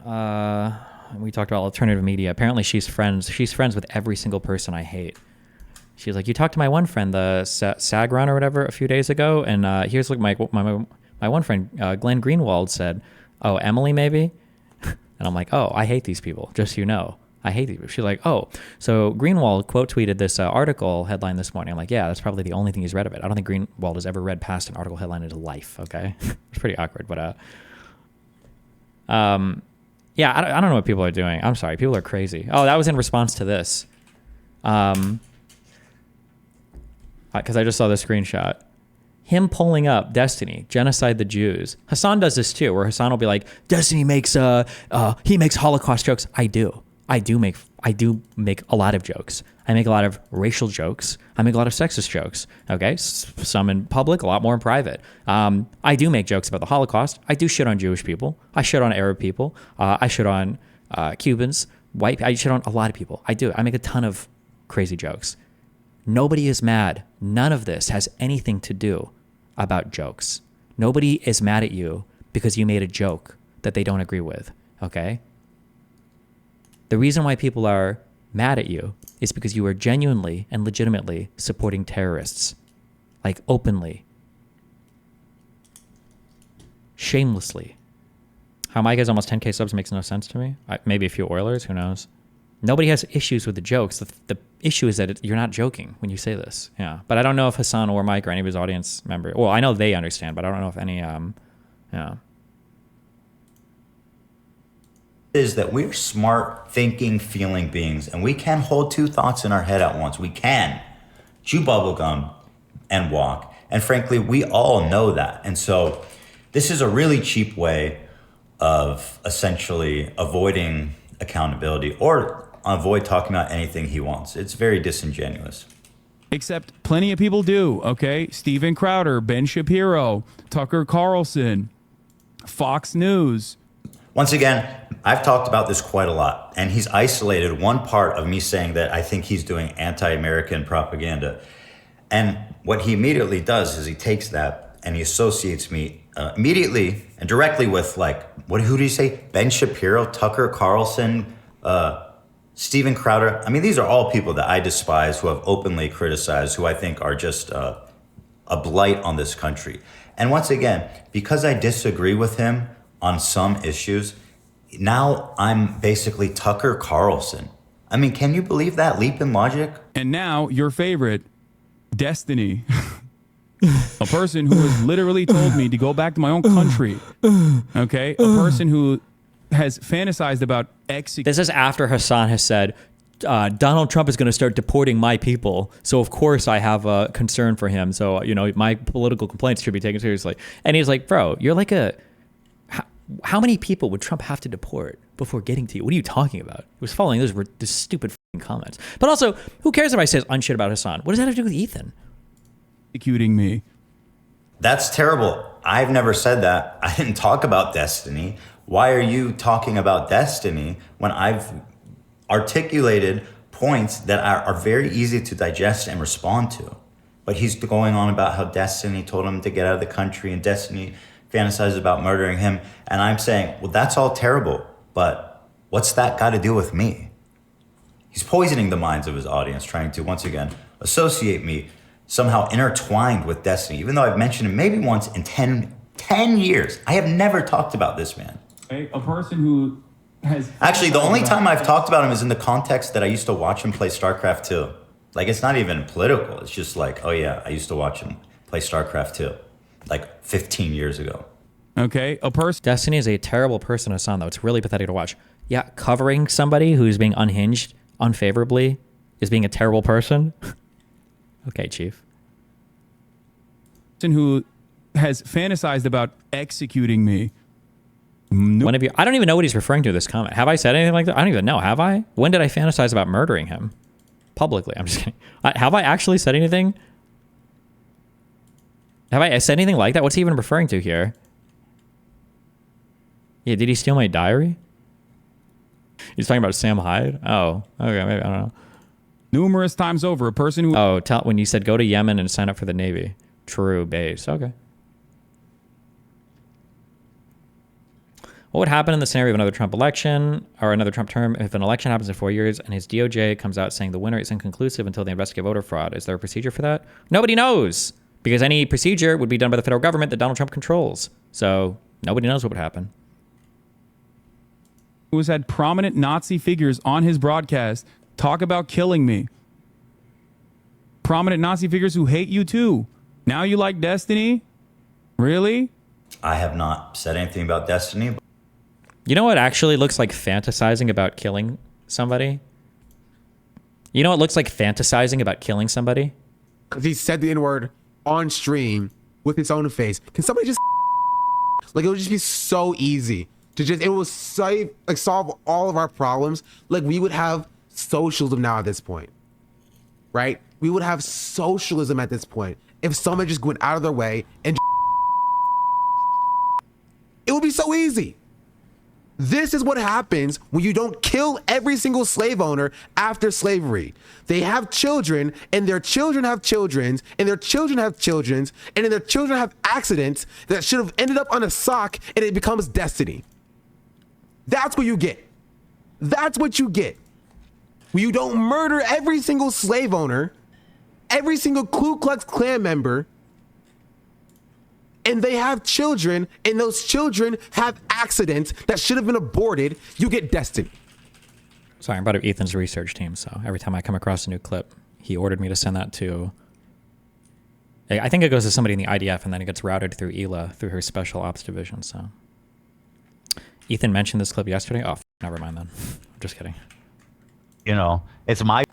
We talked about alternative media. Apparently she's friends with every single person I hate. She was like, you talked to my one friend, the Sagron or whatever, a few days ago, and here's what my one friend, Glenn Greenwald, said. Oh, Emily, maybe? And I'm like, oh, I hate these people, just so you know. I hate these people. She's like, oh. So Greenwald quote tweeted this article headline this morning. I'm like, yeah, that's probably the only thing he's read of it. I don't think Greenwald has ever read past an article headline in his life, okay? It's pretty awkward, but yeah, I don't know what people are doing. I'm sorry. People are crazy. Oh, that was in response to this. I because I just saw the screenshot. Him pulling up Destiny, genocide the Jews. Hasan does this too, where Hasan will be like, Destiny makes he makes Holocaust jokes. I do make a lot of jokes. I make a lot of racial jokes. I make a lot of sexist jokes. Okay, some in public, a lot more in private. I do make jokes about the Holocaust. I do shit on Jewish people. I shit on Arab people. I shit on Cubans, white. I shit on a lot of people. I do. I make a ton of crazy jokes. Nobody is mad. None of this has anything to do about jokes. Nobody is mad at you because you made a joke that they don't agree with. Okay. The reason why people are mad at you is because you are genuinely and legitimately supporting terrorists, like openly, shamelessly. How Mike has almost 10K subs makes no sense to me. Maybe a few Oilers, who knows? Nobody has issues with the jokes. The issue is that you're not joking when you say this. Yeah, but I don't know if Hasan or Mike or any of his audience members. Well, I know they understand, but I don't know if any. Yeah. Is that we're smart, thinking, feeling beings, and we can hold two thoughts in our head at once. We can chew bubblegum and walk. And frankly, we all know that. And so this is a really cheap way of essentially avoiding accountability or avoid talking about anything he wants. It's very disingenuous. Except plenty of people do, okay? Steven Crowder, Ben Shapiro, Tucker Carlson, Fox News. Once again, I've talked about this quite a lot, and he's isolated one part of me saying that I think he's doing anti-American propaganda. And what he immediately does is he takes that and he associates me immediately and directly with, like, who did he say? Ben Shapiro, Tucker Carlson, Steven Crowder. I mean, these are all people that I despise, who have openly criticized, who I think are just a blight on this country. And once again, because I disagree with him on some issues, now I'm basically Tucker Carlson. I mean, can you believe that leap in logic? And now your favorite, Destiny. A person who has literally told me to go back to my own country. Okay? A person who has fantasized about executing. This is after Hasan has said, Donald Trump is going to start deporting my people. So, of course, I have a concern for him. So, my political complaints should be taken seriously. And he's like, bro, you're like how many people would Trump have to deport before getting to you? What are you talking about? He was following those stupid comments. But also, who cares if I say unshit about Hasan? What does that have to do with Ethan? Executing me. That's terrible. I've never said that. I didn't talk about Destiny. Why are you talking about Destiny when I've articulated points that are very easy to digest and respond to? But he's going on about how Destiny told him to get out of the country and Destiny fantasizes about murdering him. And I'm saying, well, that's all terrible, but what's that got to do with me? He's poisoning the minds of his audience, trying to, once again, associate me somehow intertwined with Destiny, even though I've mentioned him maybe once in 10 years. I have never talked about this man. A person who has... Actually, the only time I've talked about him is in the context that I used to watch him play StarCraft 2. Like, it's not even political. It's just like, oh yeah, I used to watch him play StarCraft 2, like 15 years ago. Okay, a person... Destiny is a terrible person, Hasan, though. It's really pathetic to watch. Yeah, covering somebody who's being unhinged unfavorably is being a terrible person. Okay, Chief. Person who has fantasized about executing me. One of you, I don't even know what he's referring to in this comment. Have I said anything like that? I don't even know. Have I? When did I fantasize about murdering him? Publicly. I'm just kidding. Have I actually said anything? Have I said anything like that? What's he even referring to here? Yeah, did he steal my diary? He's talking about Sam Hyde? Oh, okay, maybe, I don't know. Numerous times over, a person who... Oh, when you said go to Yemen and sign up for the Navy. True base. Okay. What would happen in the scenario of another Trump election or another Trump term if an election happens in 4 years and his DOJ comes out saying the winner is inconclusive until they investigate voter fraud? Is there a procedure for that? Nobody knows, because any procedure would be done by the federal government that Donald Trump controls. So nobody knows what would happen. Who has had prominent Nazi figures on his broadcast talk about killing me. Prominent Nazi figures who hate you too. Now you like Destiny? Really? I have not said anything about Destiny. You know what actually looks like fantasizing about killing somebody? You know what looks like fantasizing about killing somebody? because he said the N-word on stream with his own face. Can somebody just like, it would just be so easy to just, it will save, like, solve all of our problems. Like, we would have socialism now at this point, right? We would have socialism at this point if someone just went out of their way and it would be so easy. This is what happens when you don't kill every single slave owner after slavery. They have children, and their children have children's, and their children have children's, and then their children have accidents that should have ended up on a sock, and it becomes destiny. That's what you get. That's what you get. When you don't murder every single slave owner, every single Ku Klux Klan member, and they have children, and those children have accidents that should have been aborted, you get destiny. Sorry, I'm part of Ethan's research team, so every time I come across a new clip, he ordered me to send that to... I think it goes to somebody in the IDF, and then it gets routed through Hila, through her special ops division, so... Ethan mentioned this clip yesterday? Oh, never mind then. I'm just kidding. You know, it's my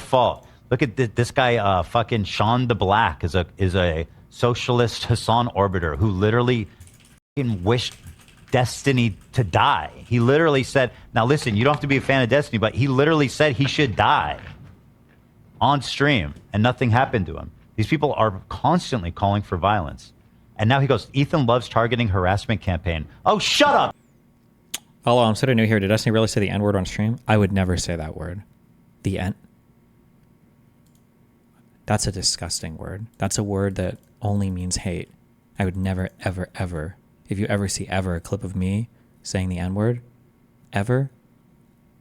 fault. Look at this guy, fucking Sean the Black is a socialist Hasan orbiter who literally fucking wished Destiny to die. He literally said, now listen, you don't have to be a fan of Destiny, but he literally said he should die on stream, and nothing happened to him. These people are constantly calling for violence. And now he goes, Ethan loves targeting harassment campaign. Oh, shut up! Hello, I'm sort of new here. Did Destiny really say the N-word on stream? I would never say that word. The N... That's a disgusting word. That's a word that only means hate. I would never, ever, ever, if you ever see ever a clip of me saying the N-word, ever,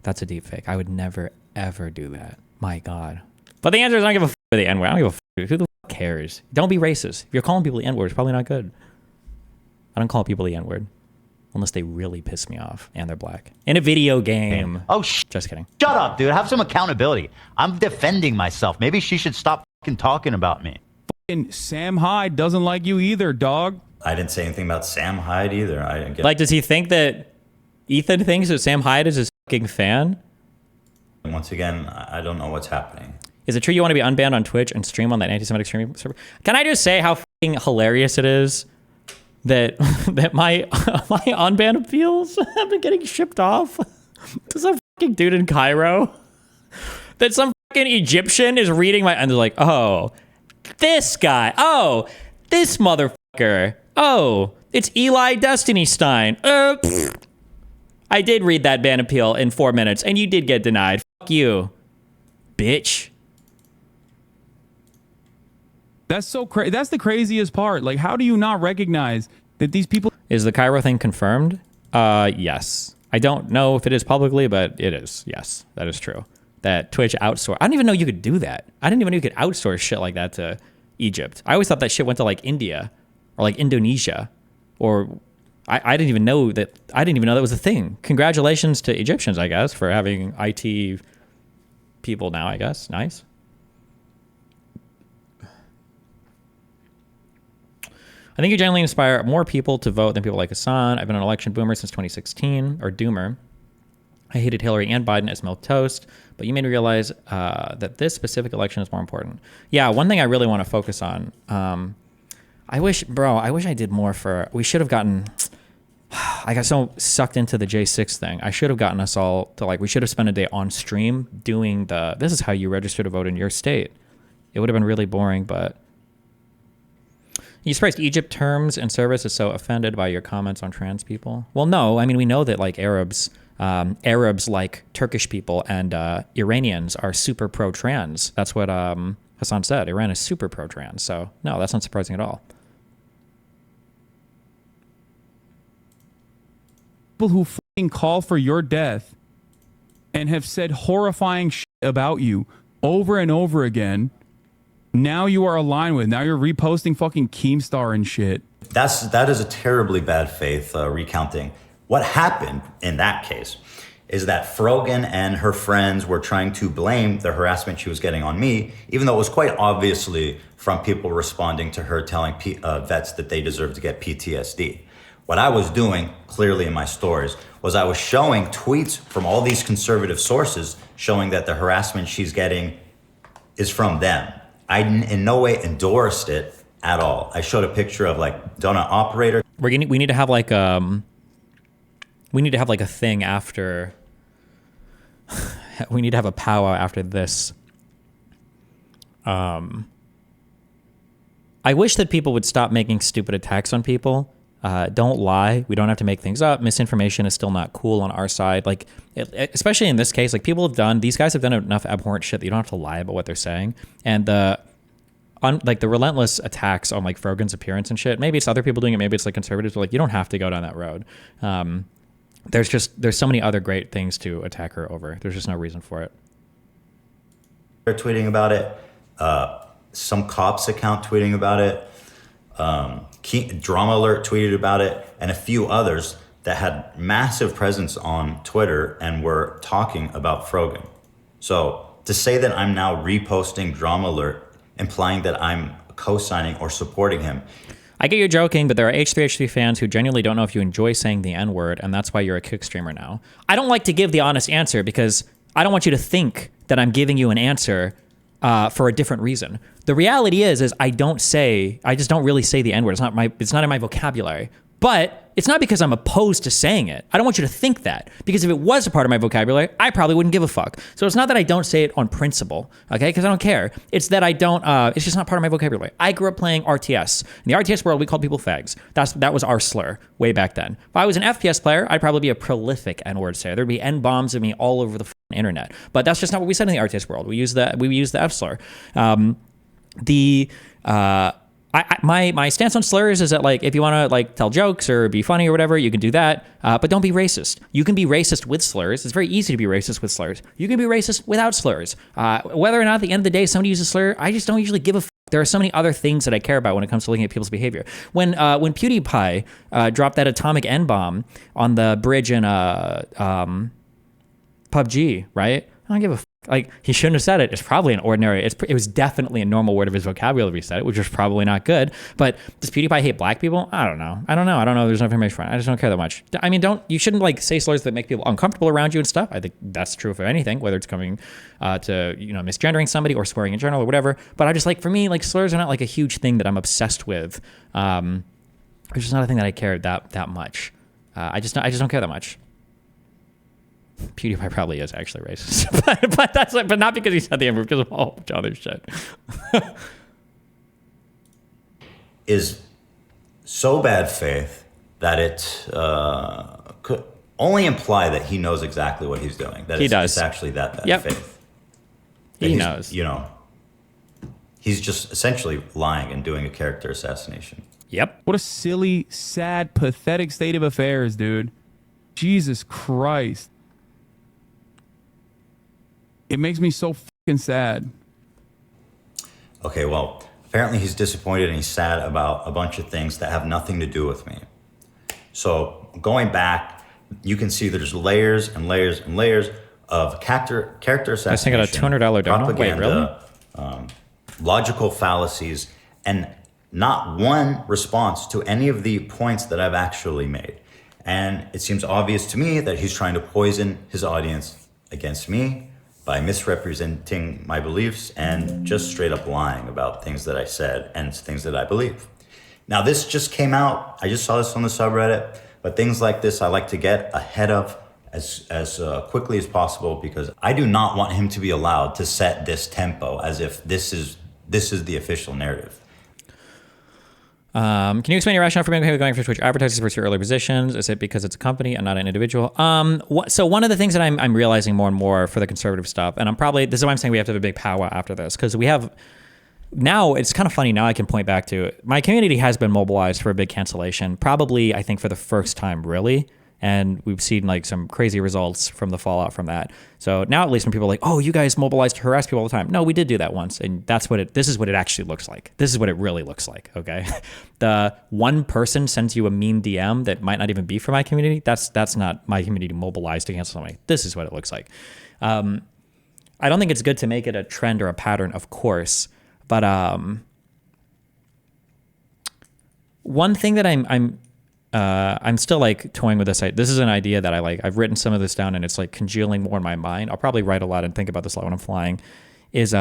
that's a deep fake. I would never, ever do that. My God. But the answer is I don't give a fuck for the N-word. I don't give a fuck. Who the fuck cares? Don't be racist. If you're calling people the N-word, it's probably not good. I don't call people the N-word unless they really piss me off and they're black. In a video game. Oh, just kidding. Shut up, dude. Have some accountability. I'm defending myself. Maybe she should stop fucking talking about me. Fucking Sam Hyde doesn't like you either, dog. I didn't say anything about Sam Hyde either. I didn't get. Like, does he think that Ethan thinks that Sam Hyde is his fucking fan? Once again, I don't know what's happening. Is it true you want to be unbanned on Twitch and stream on that anti-Semitic streaming server? Can I just say how fucking hilarious it is that that my unban appeals have been getting shipped off to some fucking dude in Cairo? That some fucking Egyptian is reading my... And they're like, oh, this guy. Oh, this motherfucker. Oh, it's Eli Destiny Stein. I did read that ban appeal in 4 minutes, and you did get denied. Fuck you, bitch. That's so crazy. That's the craziest part. Like, how do you not recognize that these people... Is the Cairo thing confirmed? Yes. I don't know if it is publicly, but it is. Yes, that is true. That Twitch outsourced. I didn't even know you could do that. I didn't even know you could outsource shit like that to Egypt. I always thought that shit went to like India or like Indonesia, or I didn't even know that. I didn't even know that was a thing. Congratulations to Egyptians, I guess, for having IT people now, I guess. Nice. I think you generally inspire more people to vote than people like Hasan. I've been an election boomer since 2016, or doomer. I hated Hillary and Biden as milk toast, but you made me realize that this specific election is more important. Yeah, one thing I really want to focus on. I wish I did more for... We should have gotten... I got so sucked into the J6 thing. I should have gotten us all to like... We should have spent a day on stream doing the... This is how you register to vote in your state. It would have been really boring, but... You surprised Egypt terms and service is so offended by your comments on trans people? Well, no. I mean, we know that like Arabs like Turkish people and Iranians are super pro-trans. That's what Hasan said. Iran is super pro-trans. So no, that's not surprising at all. People who fucking call for your death and have said horrifying shit about you over and over again. Now you are aligned with. Now you're reposting fucking Keemstar and shit. That is a terribly bad faith recounting. What happened in that case is that Frogan and her friends were trying to blame the harassment she was getting on me, even though it was quite obviously from people responding to her telling vets that they deserve to get PTSD. What I was doing, clearly in my stories, was I was showing tweets from all these conservative sources showing that the harassment she's getting is from them. I in no way endorsed it at all. I showed a picture of like donut operator. We need to have like we need to have like a thing after. We need to have a powwow after this. I wish that people would stop making stupid attacks on people. Don't lie. We don't have to make things up. Misinformation is still not cool on our side. Like, especially in this case, like these guys have done enough abhorrent shit that you don't have to lie about what they're saying. And the relentless attacks on like Frogan's appearance and shit. Maybe it's other people doing it. Maybe it's like conservatives. But like, you don't have to go down that road. There's so many other great things to attack her over. There's just no reason for it. They're tweeting about it. Some cops account tweeting about it. Drama Alert tweeted about it, and a few others that had massive presence on Twitter and were talking about Frogan. So to say that I'm now reposting Drama Alert, implying that I'm co-signing or supporting him. I get you're joking, but there are H3H3 fans who genuinely don't know if you enjoy saying the N-word, and that's why you're a kick streamer now. I don't like to give the honest answer because I don't want you to think that I'm giving you an answer for a different reason. The reality is I just don't really say the N-word. It's not in my vocabulary. But it's not because I'm opposed to saying it. I don't want you to think that. Because if it was a part of my vocabulary, I probably wouldn't give a fuck. So it's not that I don't say it on principle, okay? Because I don't care. It's that I don't, it's just not part of my vocabulary. I grew up playing RTS. In the RTS world, we called people fags. That was our slur way back then. If I was an FPS player, I'd probably be a prolific N-word sayer. There'd be N-bombs of me all over the internet. But that's just not what we said in the RTS world. We use the F slur. My stance on slurs is that, like, if you want to like tell jokes or be funny or whatever, you can do that, but don't be racist. You can be racist with slurs. It's very easy to be racist with slurs. You can be racist without slurs. Whether or not at the end of the day somebody uses a slur, I just don't usually give a fuck. There are so many other things that I care about when it comes to looking at people's behavior. When PewDiePie dropped that atomic N-bomb on the bridge in PUBG, right? I don't give a fuck. Like, he shouldn't have said it. It's probably an ordinary, it was definitely a normal word of his vocabulary if he said it, which was probably not good. But does PewDiePie hate black people? I don't know. There's no information for it. I just don't care that much. I mean, you shouldn't like say slurs that make people uncomfortable around you and stuff. I think that's true for anything, whether it's coming to, misgendering somebody or swearing in general or whatever. But I just like, for me, like, slurs are not like a huge thing that I'm obsessed with. It's just not a thing that I care that much. I just don't care that much. PewDiePie probably is actually racist, but not because he said the N-word, because of a whole bunch of other shit. Is so bad faith that it could only imply that he knows exactly what he's doing. That it's actually that bad faith. He knows. He's just essentially lying and doing a character assassination. Yep. What a silly, sad, pathetic state of affairs, dude. Jesus Christ. It makes me so fucking sad. Okay, well, apparently he's disappointed and he's sad about a bunch of things that have nothing to do with me. So going back, you can see there's layers and layers and layers of character assassination. I just got a $200 donor. Wait, really? Logical fallacies, and not one response to any of the points that I've actually made. And it seems obvious to me that he's trying to poison his audience against me by misrepresenting my beliefs and just straight up lying about things that I said and things that I believe. Now, this just came out. I just saw this on the subreddit, but things like this I like to get ahead of as quickly as possible, because I do not want him to be allowed to set this tempo as if this is the official narrative. Can you explain your rationale for going for Twitch advertisers versus your earlier positions? Is it because it's a company and not an individual? So one of the things that I'm realizing more and more for the conservative stuff, and this is why I'm saying we have to have a big powwow after this, because we have, now it's kind of funny, now I can point back to, my community has been mobilized for a big cancellation, probably I think for the first time really. And we've seen like some crazy results from the fallout from that. So now at least when people are like, oh, you guys mobilized to harass people all the time. No, we did do that once. And this is what it actually looks like. This is what it really looks like, okay? The one person sends you a mean DM that might not even be for my community. That's not my community mobilized to cancel somebody. This is what it looks like. I don't think it's good to make it a trend or a pattern, of course. But one thing that I'm still like toying with this. This is an idea that I've written some of this down and it's like congealing more in my mind. I'll probably write a lot and think about this a lot when I'm flying. Is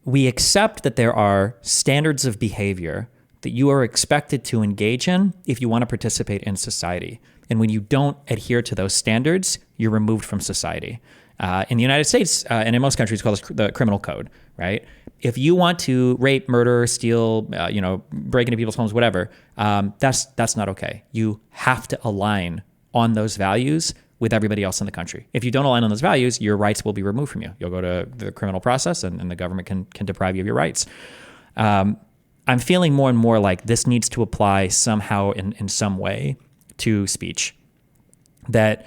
we accept that there are standards of behavior that you are expected to engage in if you want to participate in society. And when you don't adhere to those standards, you're removed from society. In the United States and in most countries, it's called the criminal code, right? If you want to rape, murder, steal, break into people's homes, whatever, that's not okay. You have to align on those values with everybody else in the country. If you don't align on those values, your rights will be removed from you. You'll go to the criminal process and the government can deprive you of your rights. I'm feeling more and more like this needs to apply somehow in some way to speech. That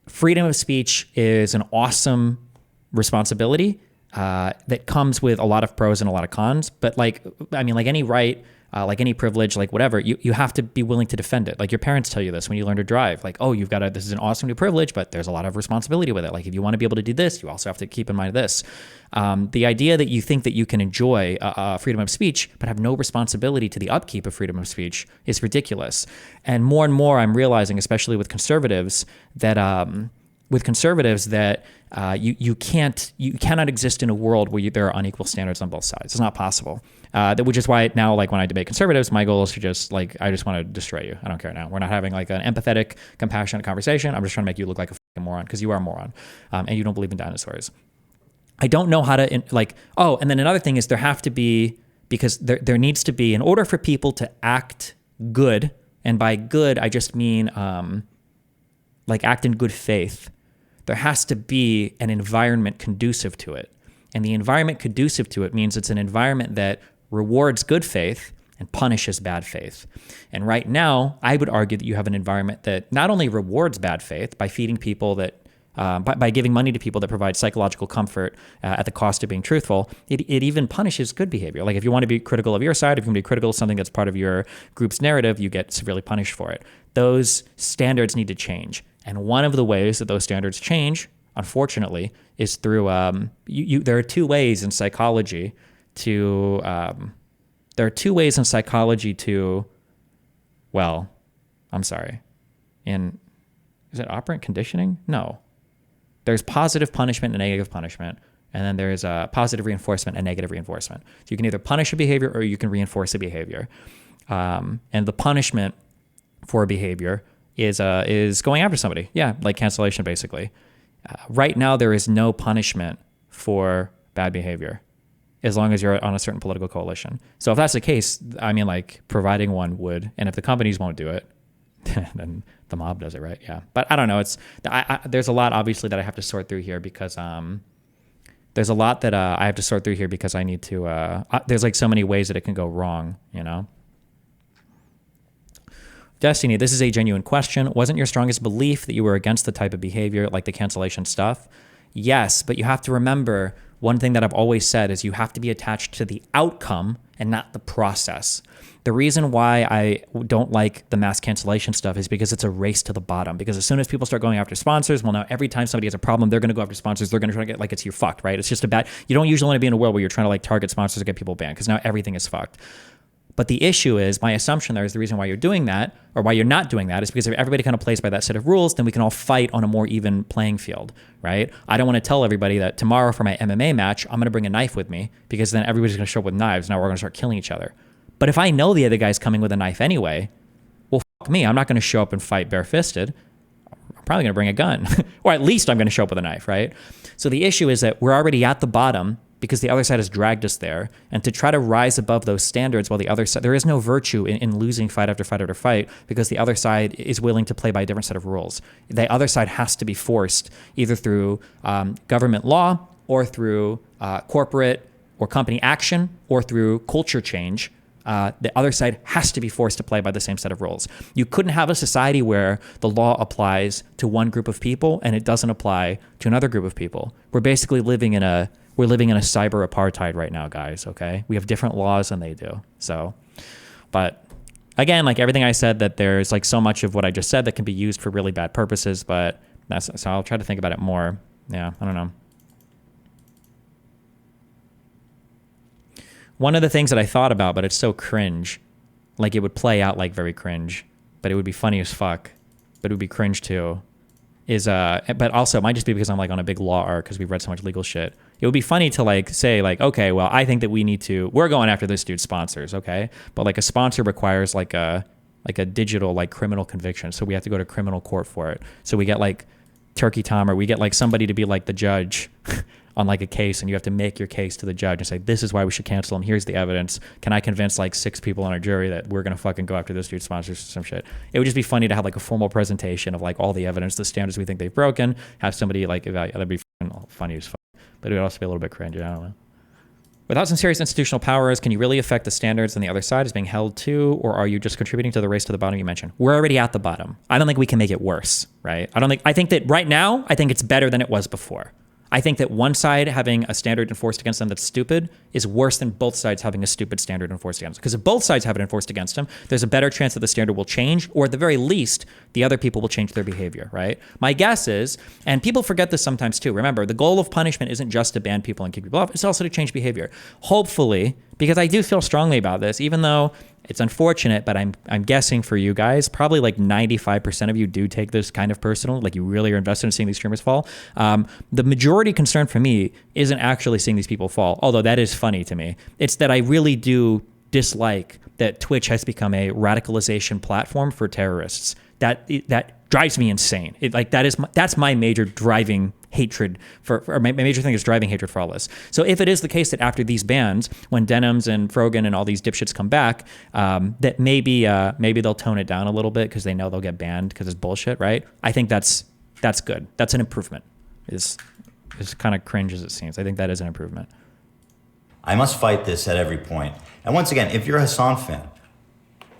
freedom of speech is an awesome responsibility that comes with a lot of pros and a lot of cons. But like any right, like any privilege, like whatever, you have to be willing to defend it. Like your parents tell you this when you learn to drive, like, oh, this is an awesome new privilege, but there's a lot of responsibility with it. Like if you want to be able to do this, you also have to keep in mind this. The idea that you think that you can enjoy freedom of speech, but have no responsibility to the upkeep of freedom of speech is ridiculous. And more I'm realizing, especially with conservatives, that you cannot exist in a world where there are unequal standards on both sides. It's not possible. Which is why now, like when I debate conservatives, my goal is to I just want to destroy you. I don't care now. We're not having like an empathetic, compassionate conversation. I'm just trying to make you look like a fucking moron because you are a moron, and you don't believe in dinosaurs. I don't know how to and then another thing is there have to be, because there needs to be, in order for people to act good, and by good I just mean act in good faith, there has to be an environment conducive to it. And the environment conducive to it means it's an environment that rewards good faith and punishes bad faith. And right now, I would argue that you have an environment that not only rewards bad faith by feeding people that, by giving money to people that provide psychological comfort at the cost of being truthful, it even punishes good behavior. Like if you want to be critical of your side, if you want to be critical of something that's part of your group's narrative, you get severely punished for it. Those standards need to change. And one of the ways that those standards change, unfortunately, is through there are two ways in psychology to is it operant conditioning? No. There's positive punishment and negative punishment, and then there's positive reinforcement and negative reinforcement. So you can either punish a behavior or you can reinforce a behavior. And the punishment for a behavior is going after somebody. Yeah, like cancellation, basically. Right now, there is no punishment for bad behavior as long as you're on a certain political coalition. So if that's the case, I mean, like providing one would, and if the companies won't do it, then the mob does it, right? Yeah. But I don't know. There's a lot, obviously, that I have to sort through here because I need to, there's like so many ways that it can go wrong, you know? Destiny, this is a genuine question. Wasn't your strongest belief that you were against the type of behavior like the cancellation stuff? Yes, but you have to remember one thing that I've always said is you have to be attached to the outcome and not the process. The reason why I don't like the mass cancellation stuff is because it's a race to the bottom. Because as soon as people start going after sponsors, well, now every time somebody has a problem, they're going to go after sponsors. They're going to try to get you're fucked, right? It's just you don't usually want to be in a world where you're trying to target sponsors or get people banned because now everything is fucked. But the issue is, my assumption there is the reason why you're doing that, or why you're not doing that, is because if everybody kind of plays by that set of rules, then we can all fight on a more even playing field, right? I don't want to tell everybody that tomorrow for my MMA match, I'm going to bring a knife with me, because then everybody's going to show up with knives. Now we're going to start killing each other. But if I know the other guy's coming with a knife anyway, well, fuck me. I'm not going to show up and fight barefisted. I'm probably going to bring a gun, or at least I'm going to show up with a knife, right? So the issue is that we're already at the bottom, because the other side has dragged us there. And to try to rise above those standards while the other side, there is no virtue in losing fight after fight after fight, because the other side is willing to play by a different set of rules. The other side has to be forced either through government law or through corporate or company action or through culture change. The other side has to be forced to play by the same set of rules. You couldn't have a society where the law applies to one group of people and it doesn't apply to another group of people. We're basically living in a cyber apartheid right now, guys, okay? We have different laws than they do. So, but again, like everything I said, that there's so much of what I just said that can be used for really bad purposes, but so I'll try to think about it more. Yeah, I don't know. One of the things that I thought about, but it's so cringe, it would play out very cringe, but it would be funny as fuck, but it would be cringe too. but also it might just be because I'm like on a big law arc because we've read so much legal shit. It would be funny to like say like, okay, well, I think that we're going after this dude's sponsors, okay? But like a sponsor requires like a digital like criminal conviction. So we have to go to criminal court for it. So we get like Turkey Tom, or we get like somebody to be like the judge on like a case, and you have to make your case to the judge and say, this is why we should cancel him. Here's the evidence. Can I convince like 6 people on our jury that we're going to fucking go after this dude's sponsors or some shit? It would just be funny to have like a formal presentation of like all the evidence, the standards we think they've broken, have somebody like evaluate. That'd be funny as fuck. But it would also be a little bit cringy. I don't know. Without some serious institutional powers, can you really affect the standards on the other side as being held to, or are you just contributing to the race to the bottom you mentioned? We're already at the bottom. I don't think we can make it worse, right? I think that right now, I think it's better than it was before. I think that one side having a standard enforced against them that's stupid is worse than both sides having a stupid standard enforced against them. Because if both sides have it enforced against them, there's a better chance that the standard will change, or at the very least, the other people will change their behavior, right? My guess is, and people forget this sometimes too, remember, the goal of punishment isn't just to ban people and kick people off, it's also to change behavior. Hopefully, because I do feel strongly about this, even though it's unfortunate, but I'm guessing for you guys, probably like 95% of you do take this kind of personal, like you really are invested in seeing these streamers fall. The majority concern for me isn't actually seeing these people fall, although that is funny to me. It's that I really do dislike that Twitch has become a radicalization platform for terrorists. That drives me insane. That's my major driving hatred or my major thing is driving hatred for all this. So if it is the case that after these bans, when Denims and Frogan and all these dipshits come back, that maybe they'll tone it down a little bit because they know they'll get banned because it's bullshit, right? I think that's good. That's an improvement. It's kind of cringe as it seems. I think that is an improvement. I must fight this at every point. And once again, if you're a Hasan fan,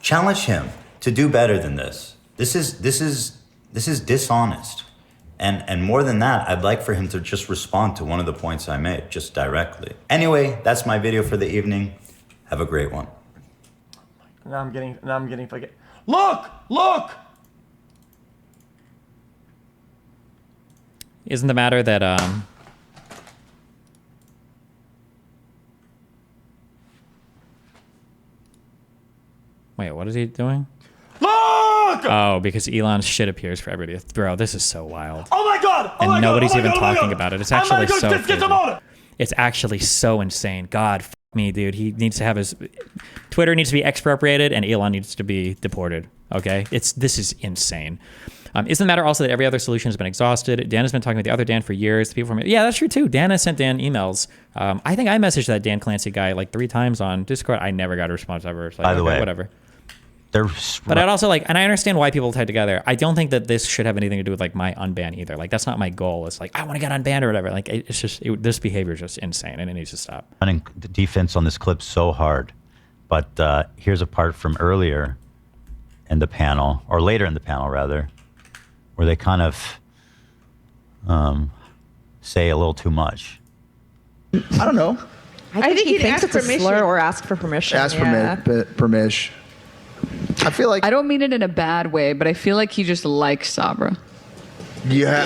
challenge him to do better than this. This is dishonest. And more than that, I'd like for him to just respond to one of the points I made, just directly. Anyway, that's my video for the evening. Have a great one. Now I'm getting fucking. Look! Isn't the matter that wait, what is he doing? Look! Oh, because Elon's shit appears for everybody. Bro, this is so wild. Oh my god! And nobody's even talking about it. It's actually so Get crazy. on it! It's actually so insane. God, f me, dude. He needs to have his Twitter needs to be expropriated, and Elon needs to be deported. Okay, this is insane. Isn't the matter also that every other solution has been exhausted? Dan has been talking with the other Dan for years. The people from that's true too. Dan has sent Dan emails. I think I messaged that Dan Clancy guy like 3 times on Discord. I never got a response ever. It's like, By the okay, way, whatever. But I'd also and I understand why people tied together. I don't think that this should have anything to do with like my unban either. Like that's not my goal. It's like I want to get unbanned or whatever. Like it's just this behavior is just insane and it needs to stop. running the defense on this clip so hard. But here's a part from earlier in the panel, or later in the panel rather, where they kind of say a little too much. I don't know. I think he thinks it's a slur or ask for permission. Ask permission. I feel like I don't mean it in a bad way, but I feel like he just likes Sabra. Yeah.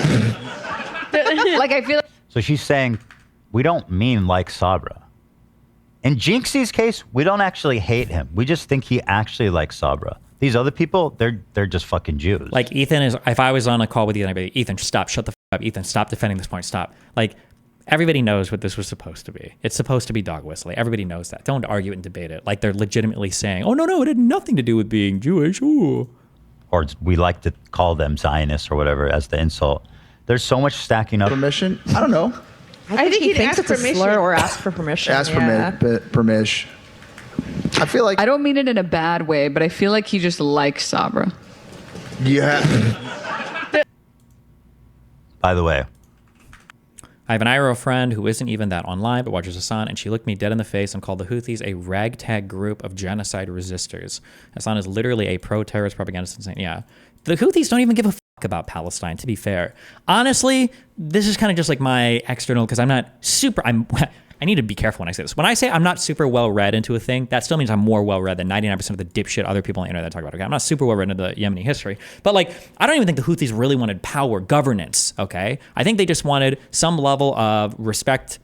Like I feel like So she's saying, we don't mean like Sabra. In Jinxie's case, we don't actually hate him. We just think he actually likes Sabra. These other people, they're just fucking Jews. Like Ethan is. If I was on a call with Ethan, I'd be, Ethan, stop, shut the f up. Ethan, stop defending this point. Stop. Like everybody knows what this was supposed to be. It's supposed to be dog whistling. Everybody knows that. Don't argue it and debate it. Like they're legitimately saying, oh no, it had nothing to do with being Jewish. Ooh. Or we like to call them Zionists or whatever as the insult. There's so much stacking up. Permission? I don't know. I think he thinks it's a slur or ask for permission. Ask permission. I feel like I don't mean it in a bad way, but I feel like he just likes Sabra. Yeah. By the way, I have an IRL friend who isn't even that online, but watches Hasan, and she looked me dead in the face and called the Houthis a ragtag group of genocide resistors. Hasan is literally a pro-terrorist propagandist. Yeah. The Houthis don't even give a fuck about Palestine, to be fair. Honestly, this is kind of just like my external, because I'm not super, I need to be careful when I say this. When I say I'm not super well read into a thing, that still means I'm more well read than 99% of the dipshit other people on the internet talk about. Okay, I'm not super well read into the Yemeni history, but like I don't even think the Houthis really wanted power, governance. Okay, I think they just wanted some level of respect.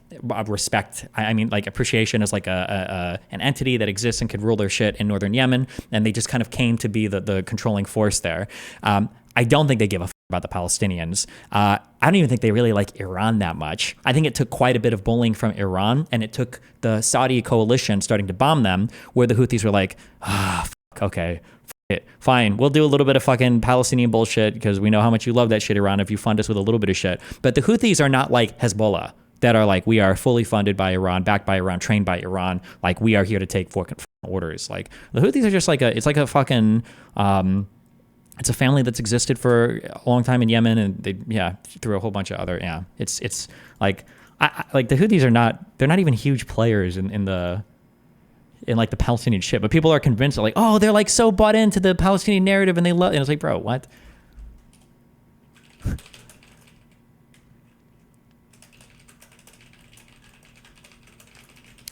I mean, like appreciation as like an entity that exists and could rule their shit in northern Yemen, and they just kind of came to be the controlling force there. I don't think they give a fuck about the Palestinians. I don't even think they really like Iran that much. I think it took quite a bit of bullying from Iran, and it took the Saudi coalition starting to bomb them, where the Houthis were like, okay, it. Fine, we'll do a little bit of fucking Palestinian bullshit because we know how much you love that shit, Iran, if you fund us with a little bit of shit. But the Houthis are not like Hezbollah, that are like, we are fully funded by Iran, backed by Iran, trained by Iran. Like, we are here to take fucking orders. Like, the Houthis are just like it's like a fucking, it's a family that's existed for a long time in Yemen, and they, through a whole bunch of other, it's like, like the Houthis they're not even huge players in like the Palestinian shit, but people are convinced that like, oh, they're like so bought into the Palestinian narrative and they love, and it's like, bro, what?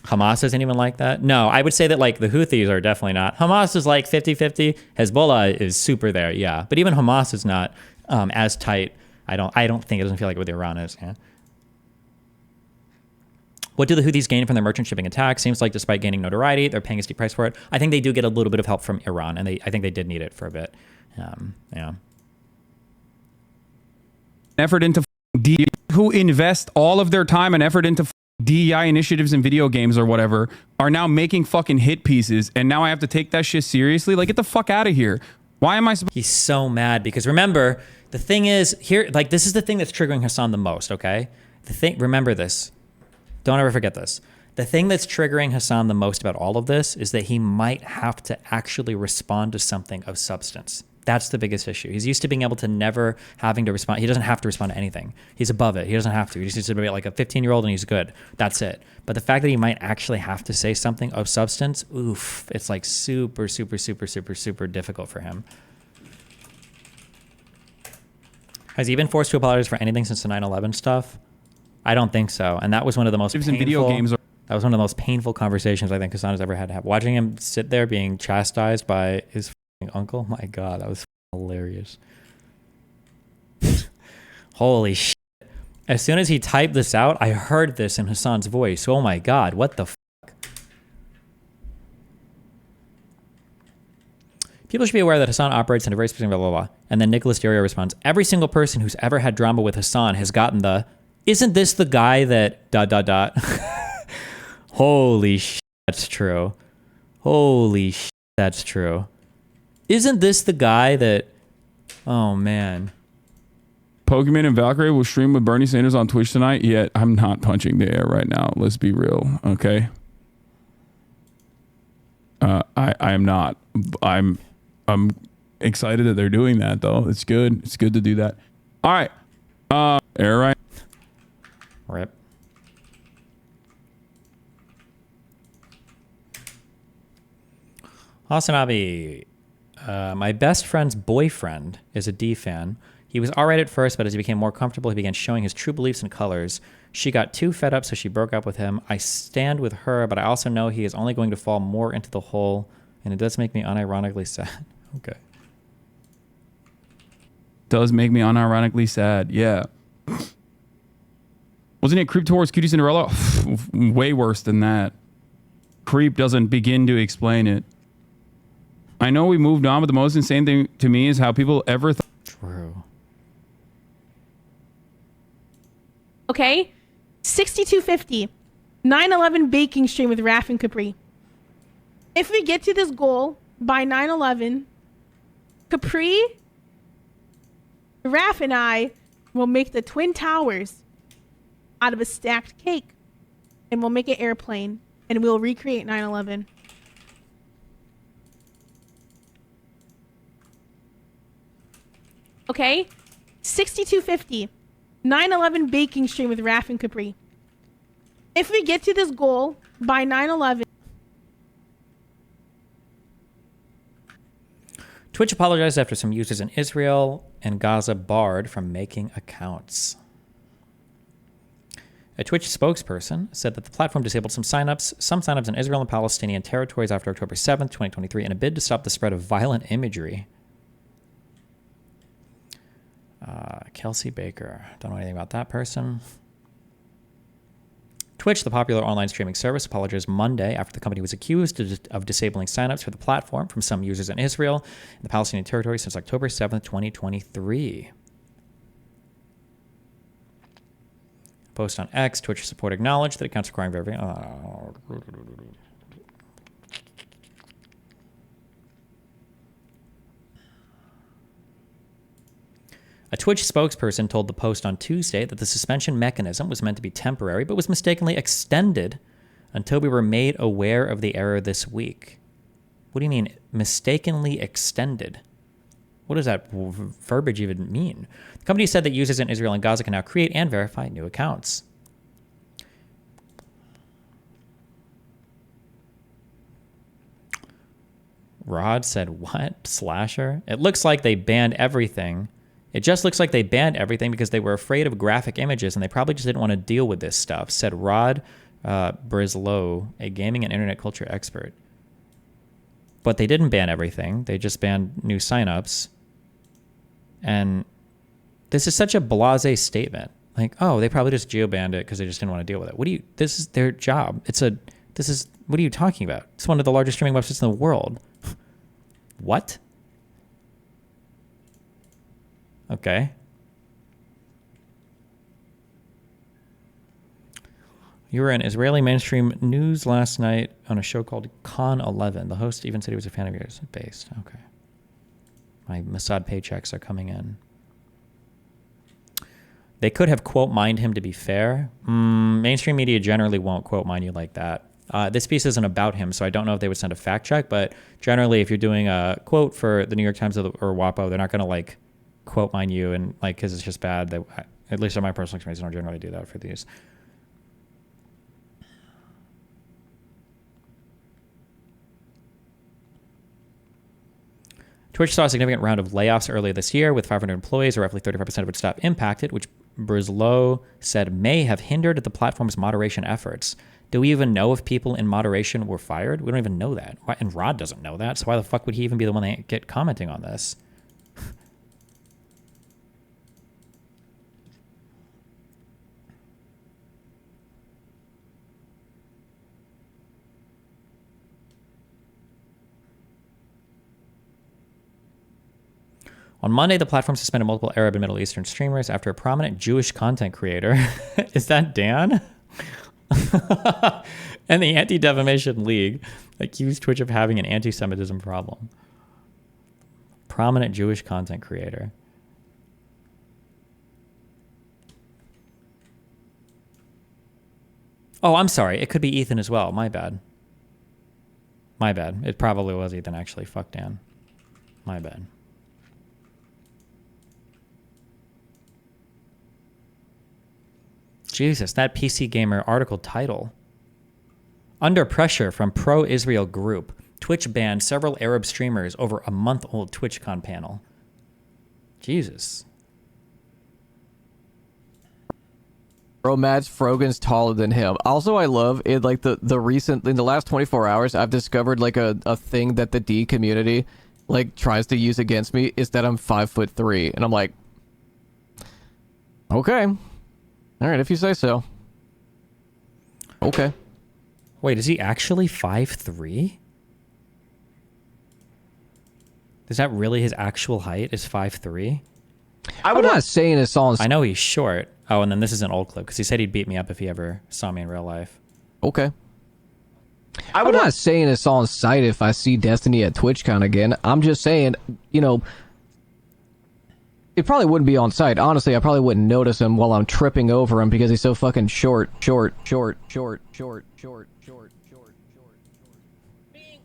Hamas isn't even like that. No, I would say that like the Houthis are definitely not. Hamas is like 50-50. Hezbollah is super there, yeah. But even Hamas is not as tight. I don't think, it doesn't feel like what Iran is, yeah. What do the Houthis gain from their merchant shipping attack? Seems like despite gaining notoriety, they're paying a steep price for it. I think they do get a little bit of help from Iran, and I think they did need it for a bit. Yeah. Effort into who invest all of their time and effort into DEI initiatives in video games or whatever are now making fucking hit pieces, and now I have to take that shit seriously? Like, get the fuck out of here. Why am I supposed? He's so mad because remember, the thing is here, like, this is the thing that's triggering Hasan the most, okay? Remember this. Don't ever forget this. The thing that's triggering Hasan the most about all of this is that he might have to actually respond to something of substance. That's the biggest issue. He's used to being able to never having to respond. He doesn't have to respond to anything. He's above it. He doesn't have to. He just needs to be like a 15-year-old and he's good. That's it. But the fact that he might actually have to say something of substance, oof, it's like super, super, super, super, super difficult for him. Has he been forced to apologize for anything since the 9/11 stuff? I don't think so. And that was one of the most painful, video games that was one of the most painful conversations I think Hasan has ever had to have. Watching him sit there being chastised by his uncle, my God, that was hilarious. Holy shit. As soon as he typed this out, I heard this in Hasan's voice. Oh my God, what the fuck? People should be aware that Hasan operates in a very specific blah, blah, blah. And then Nicholas Dario responds, every single person who's ever had drama with Hasan has gotten the, isn't this the guy that ... Holy shit, that's true. Holy shit, that's true. Isn't this the guy that... Oh, man. Pokemon and Valkyrie will stream with Bernie Sanders on Twitch tonight, yet I'm not punching the air right now. Let's be real, okay? I am not. I'm excited that they're doing that, though. It's good. It's good to do that. All right. Air right. Rip. Hasanabi. My best friend's boyfriend is a D fan. He was all right at first, but as he became more comfortable, he began showing his true beliefs and colors. She got too fed up, so she broke up with him. I stand with her, but I also know he is only going to fall more into the hole, and it does make me unironically sad. Okay. Does make me unironically sad, yeah. Wasn't it Creep towards Cutie Cinderella? Way worse than that. Creep doesn't begin to explain it. I know we moved on, but the most insane thing to me is how people ever thought. True. Okay, 6250, 9/11 baking stream with Raf and Capri. If we get to this goal by 9/11, Capri, Raf, and I will make the Twin Towers out of a stacked cake, and we'll make an airplane, and we'll recreate 9/11. Okay, 6250, 9/11 baking stream with Raf and Capri. If we get to this goal by 9/11. Twitch apologized after some users in Israel and Gaza barred from making accounts. A Twitch spokesperson said that the platform disabled some signups in Israel and Palestinian territories after October 7th, 2023, in a bid to stop the spread of violent imagery. Kelsey Baker. Don't know anything about that person. Twitch, the popular online streaming service, apologized Monday after the company was accused of disabling signups for the platform from some users in Israel and the Palestinian territory since October 7th, 2023. Post on X, Twitch support acknowledged that accounts requiring verification. A Twitch spokesperson told the Post on Tuesday that the suspension mechanism was meant to be temporary, but was mistakenly extended until we were made aware of the error this week. What do you mean, mistakenly extended? What does that verbiage even mean? The company said that users in Israel and Gaza can now create and verify new accounts. Rod said, what? Slasher? It looks like they banned everything. It just looks like they banned everything because they were afraid of graphic images and they probably just didn't want to deal with this stuff, said Rod Brislow, a gaming and internet culture expert. But they didn't ban everything. They just banned new signups. And this is such a blasé statement. Like, oh, they probably just geo-banned it because they just didn't want to deal with it. This is their job. What are you talking about? It's one of the largest streaming websites in the world. What? Okay. You were in Israeli mainstream news last night on a show called Con 11. The host even said he was a fan of yours. Based. Okay. My Mossad paychecks are coming in. They could have quote mined him to be fair. Mainstream media generally won't quote mine you like that. This piece isn't about him, so I don't know if they would send a fact check, but generally if you're doing a quote for the New York Times or WAPO, they're not going to like quote mine you and like because it's just bad. They, at least in my personal experience, I don't generally do that for these. Twitch saw a significant round of layoffs earlier this year with 500 employees, or roughly 35% of its staff impacted, which Brislow said may have hindered the platform's moderation efforts. Do we even know if people in moderation were fired? We don't even know that. And Rod doesn't know that, so why the fuck would he even be the one that get commenting on this? On Monday, the platform suspended multiple Arab and Middle Eastern streamers after a prominent Jewish content creator, is that Dan? And the Anti-Defamation League accused Twitch of having an anti-Semitism problem. Prominent Jewish content creator. Oh, I'm sorry. It could be Ethan as well. My bad. My bad. It probably was Ethan, actually. Fuck Dan. My bad. Jesus, that PC Gamer article title. Under pressure from pro-Israel group, Twitch banned several Arab streamers over a month-old TwitchCon panel. Jesus. Bro, Mads Frogan's taller than him. Also, I love it, like in the last 24 hours, I've discovered like a thing that the D community like tries to use against me is that I'm 5'3", and I'm like, okay. All right, if you say so. Okay. Wait, is he actually 5'3"? Is that really his actual height? Is 5'3"? I'm not saying it's all. I know he's short. Oh, and then this is an old clip because he said he'd beat me up if he ever saw me in real life. Okay. I'm not saying it's on site if I see Destiny at TwitchCon again. I'm just saying, you know, it probably wouldn't be on site. Honestly, I probably wouldn't notice him while I'm tripping over him because he's so fucking short. Being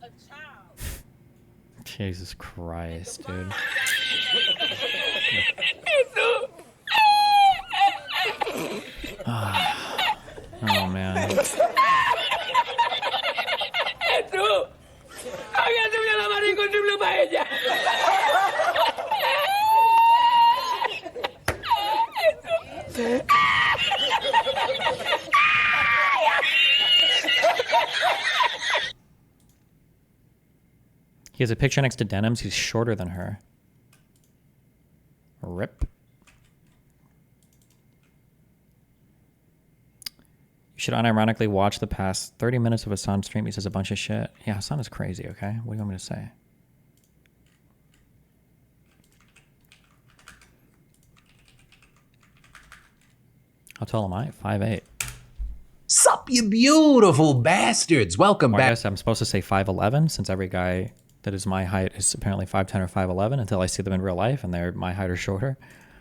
a child. Jesus Christ, dude. Oh, man. He has a picture next to Denims. He's shorter than her. Rip. You should unironically watch the past 30 minutes of Hasan's stream. He says a bunch of shit. Yeah, Hasan is crazy, okay? What do you want me to say? How tall am I? 5'8". Sup, you beautiful bastards. Welcome Well, I back. guess I'm supposed to say 5'11", since every guy that is my height is apparently 5'10" or 5'11", until I see them in real life and they're my height or shorter.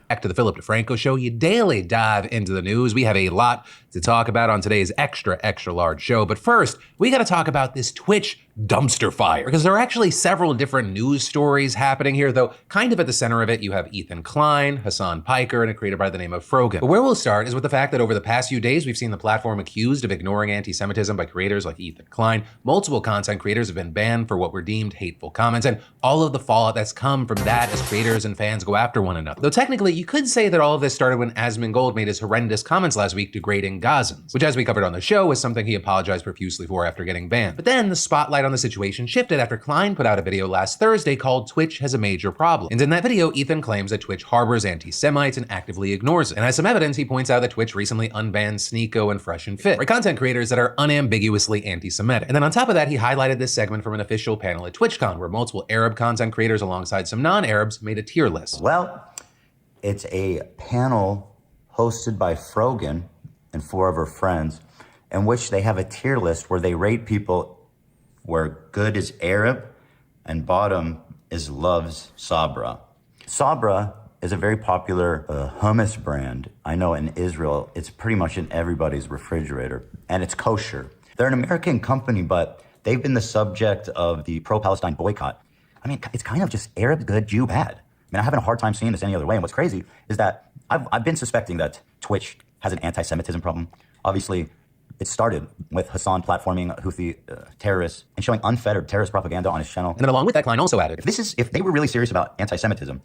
Back to the Philip DeFranco Show, you daily dive into the news. We have a lot to talk about on today's extra large show. But first, we got to talk about this Twitch dumpster fire, because there are actually several different news stories happening here, though kind of at the center of it, you have Ethan Klein, Hasan Piker, and a creator by the name of Frogan. But where we'll start is with the fact that over the past few days, we've seen the platform accused of ignoring anti-Semitism by creators like Ethan Klein. Multiple content creators have been banned for what were deemed hateful comments, and all of the fallout that's come from that as creators and fans go after one another. Though technically, you could say that all of this started when Asmongold made his horrendous comments last week degrading Gazans, which, as we covered on the show, was something he apologized profusely for after getting banned. But then the spotlight on the situation shifted after Klein put out a video last Thursday called Twitch Has a Major Problem. And in that video, Ethan claims that Twitch harbors anti-Semites and actively ignores it. And as some evidence, he points out that Twitch recently unbanned Sneeko and Fresh and Fit, content creators that are unambiguously anti-Semitic. And then on top of that, he highlighted this segment from an official panel at TwitchCon, where multiple Arab content creators alongside some non-Arabs made a tier list. Well, it's a panel hosted by Frogan and 4 of her friends, in which they have a tier list where they rate people where good is Arab and bottom is loves Sabra. Sabra is a very popular hummus brand. I know in Israel, it's pretty much in everybody's refrigerator, and it's kosher. They're an American company, but they've been the subject of the pro-Palestine boycott. I mean, it's kind of just Arab good, Jew bad. I mean, I'm having a hard time seeing this any other way. And what's crazy is that I've been suspecting that Twitch has an anti-Semitism problem. Obviously, it started with Hassan platforming Houthi terrorists and showing unfettered terrorist propaganda on his channel. And then along with that, Klein also added, If they were really serious about anti-Semitism,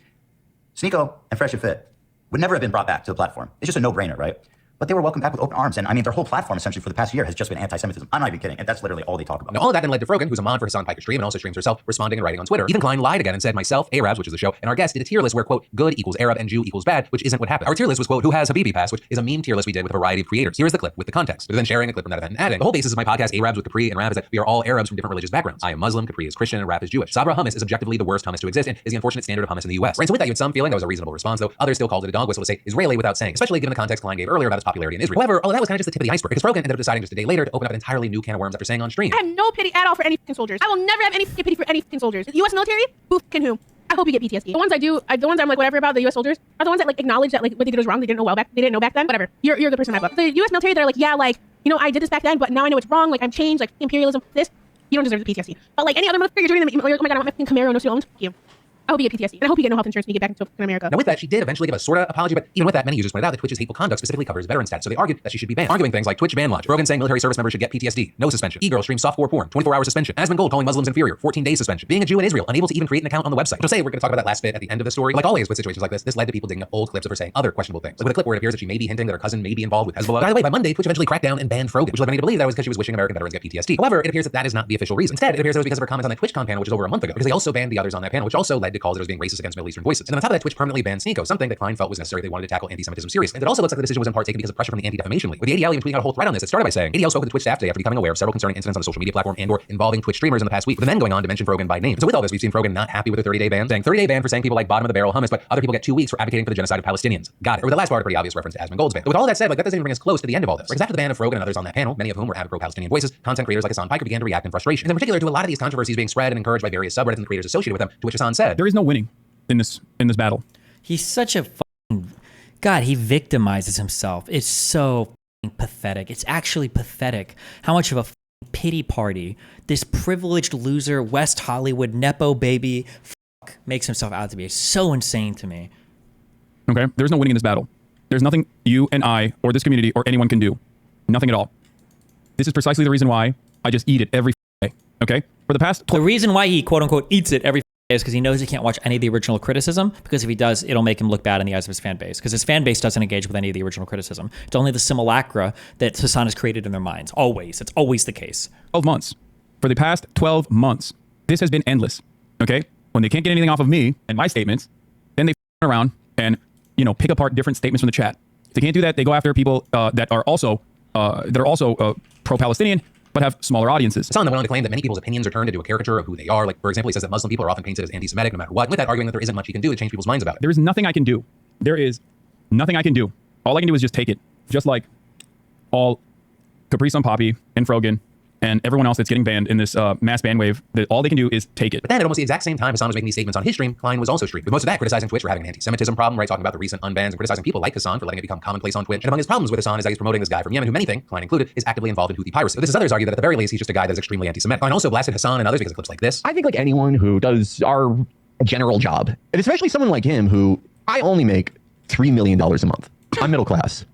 Sneeko and Fresh and Fit would never have been brought back to the platform. It's just a no-brainer, right? But they were welcomed back with open arms. And I mean, their whole platform essentially for the past year has just been anti-Semitism. I'm not even kidding. And that's literally all they talk about. Now, all of that then led to Frogan, who's a mod for Hasan Piker's stream and also streams herself, responding and writing on Twitter. Ethan Klein lied again and said, myself, Arabs, which is the show, and our guest did a tier list where, quote, good equals Arab and Jew equals bad, which isn't what happened. Our tier list was, quote, who has Habibi Pass, which is a meme tier list we did with a variety of creators. Here's the clip with the context. But then sharing a clip from that event and adding, the whole basis of my podcast, Arabs with Capri and Rap, is that we are all Arabs from different religious backgrounds. I am Muslim, Capri is Christian, and Rap is Jewish. Sabra hummus is objectively the worst hummus to exist and is the unfortunate standard of hummus in the US. Right, so with that, you had some feeling that was a reasonable response, though others still called it a dog whistle to say Israeli without saying, especially given the context Klein gave earlier about its popularity in Israel. However, all of that was kind of just the tip of the iceberg, because Frogan ended up deciding just a day later to open up an entirely new can of worms after saying on stream, I have no pity at all for any fucking soldiers. I will never have any fucking pity for any fucking soldiers. The U.S. military? Who fucking who? I hope you get PTSD. The ones the ones I'm like whatever about the U.S. soldiers are the ones that like acknowledge that like what they did was wrong. They didn't know back then. Whatever. You're the person in my book. The U.S. military that are like, yeah, like, you know, I did this back then, but now I know it's wrong. Like I'm changed. Like imperialism. This. You don't deserve the PTSD. But like any other military, you're doing them. Oh my god, I want my fucking Camaro, no student loans. Fuck you. I hope you get PTSD. And I hope you get no health insurance when you get back into America. Now with that, she did eventually give a sort of apology, but even with that, many users pointed out that Twitch's hateful conduct specifically covers veteran stats, so they argued that she should be banned. Arguing things like Twitch ban logic, Rogan saying military service members should get PTSD, no suspension, e-girl streams softcore porn, 24-hour suspension, Asmongold calling Muslims inferior, 14-day suspension, being a Jew in Israel, unable to even create an account on the website. So say we're going to talk about that last bit at the end of the story. Like always with situations like this led to people digging up old clips of her saying other questionable things. Like with a clip where it appears that she may be hinting that her cousin may be involved with Hezbollah. By the way, by Monday, Twitch eventually cracked down and banned Frogan, which led many to believe that was because she was wishing American veterans get PTSD. However, it appears that is not the official reason. Instead, it appears that it was because of her comments on that TwitchCon panel, which is over a month ago, because they also banned the others on that panel, which also led to calls that it was being racist against Middle Eastern voices. And then on top of that, Twitch permanently banned Sneeko, something that Klein felt was necessary if they wanted to tackle anti-Semitism seriously. And it also looks like the decision was in part taken because of pressure from the Anti-Defamation League, with the ADL even tweeting out a whole thread on this. It started by saying, ADL spoke with the Twitch staff today after becoming aware of several concerning incidents on the social media platform and/or involving Twitch streamers in the past week, with them then going on to mention Frogan by name. So with all this, we've seen Frogan not happy with her 30-day ban, saying 30-day ban for saying people like bottom of the barrel hummus, but other people get 2 weeks for advocating for the genocide of Palestinians. Got it. Or with the last part, a pretty obvious reference to Asmongold's ban. But with all that said, like that doesn't even bring us close to the end of all this. Because after the ban of Frogan and others on that panel, many of whom were avid pro-Palestinian voices, content creators like Hasan Piker began to react in frustration. And in particular to a lot of these controversies being spread and encouraged by various subreddits and creators associated with them, to which Hasan said, there is no winning in this battle. He's such a fucking God. He victimizes himself. It's so fucking pathetic. It's actually pathetic how much of a fucking pity party this privileged loser West Hollywood nepo baby makes himself out to be. It's so insane to me. Okay, there's no winning in this battle. There's nothing you and I or this community or anyone can do. Nothing at all. This is precisely the reason why I just eat it every day. Okay, for the past. The reason why he quote unquote eats it every is because he knows he can't watch any of the original criticism, because if he does, it'll make him look bad in the eyes of his fan base, because his fan base doesn't engage with any of the original criticism. It's only the simulacra that Hasan has created in their minds. Always. It's always the case. 12 months. For the past 12 months, this has been endless. Okay? When they can't get anything off of me and my statements, then they around and, you know, pick apart different statements from the chat. If they can't do that, they go after people that are also pro-Palestinian, but have smaller audiences. Hasan then went on to claim that many people's opinions are turned into a caricature of who they are. Like, for example, he says that Muslim people are often painted as anti-Semitic no matter what, with that arguing that there isn't much he can do to change people's minds about it. There is nothing I can do. There is nothing I can do. All I can do is just take it. just like all Capri Sun Poppy and Frogan and everyone else that's getting banned in this mass ban wave, that all they can do is take it. But then at almost the exact same time Hasan was making these statements on his stream, Klein was also streaming. With most of that criticizing Twitch for having an anti-Semitism problem, right? Talking about the recent unbans and criticizing people like Hasan for letting it become commonplace on Twitch. And among his problems with Hasan is that he's promoting this guy from Yemen who many think, Klein included, is actively involved in Houthi piracy. But this is others argue that at the very least he's just a guy that is extremely anti-Semitic. Klein also blasted Hasan and others because of clips like this. I think like anyone who does our general job, and especially someone like him who I only make $3 million a month. I'm middle class.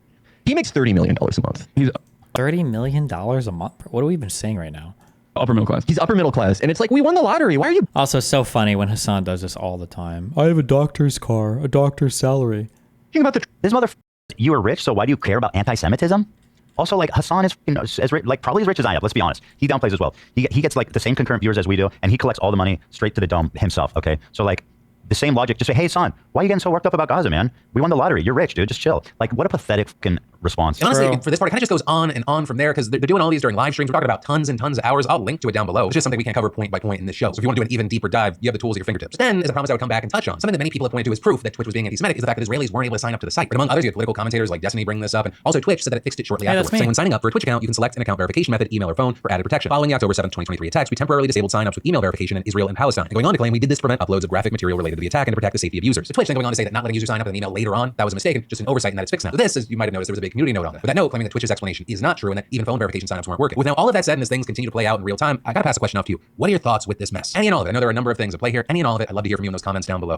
He makes $30 million a month. He's $30 million a month? What are we even saying right now? Upper middle class. He's upper middle class. And it's like, we won the lottery. Why are you? Also, so funny when Hasan does this all the time. I have a doctor's car, a doctor's salary. Think about this motherfucker. You are rich, so why do you care about anti-Semitism? Also, like, Hasan is, you know, like probably as rich as I am. Let's be honest. He downplays as well. He gets like the same concurrent viewers as we do, and he collects all the money straight to the dome himself. Okay, so like the same logic. Just say, hey, Hasan, why are you getting so worked up about Gaza, man? We won the lottery. You're rich, dude. Just chill. Like, what a pathetic fucking response. And honestly, for this part, it kind of just goes on and on from there because they're doing all these during live streams. We're talking about tons and tons of hours. I'll link to it down below. It's just something we can't cover point by point in this show. So if you want to do an even deeper dive, you have the tools at your fingertips. But then, as I promised I would come back and touch on, something that many people have pointed to as proof that Twitch was being anti-Semitic is the fact that Israelis weren't able to sign up to the site. But among others, you have political commentators like Destiny bringing this up, and also Twitch said that it fixed it shortly afterwards. Saying when signing up for a Twitch account, you can select an account verification method, email or phone, for added protection. Following the October 7th, 2023 attacks, we temporarily disabled signups with email verification in Israel and Palestine. And going on to claim we did this to prevent uploads of graphic material related to the attack and to protect the safety of users. So Twitch then going on to say that not letting users sign up with an email later on, that was a mistake, and just an oversight, and that it's fixed now. So this, as you might have noticed, there was a big community note on it. With that note claiming that Twitch's explanation is not true and that even phone verification signups weren't working. With now all of that said and as things continue to play out in real time, I gotta pass the question off to you. What are your thoughts with this mess? Any and all of it. I know there are a number of things at play here. Any and all of it. I'd love to hear from you in those comments down below.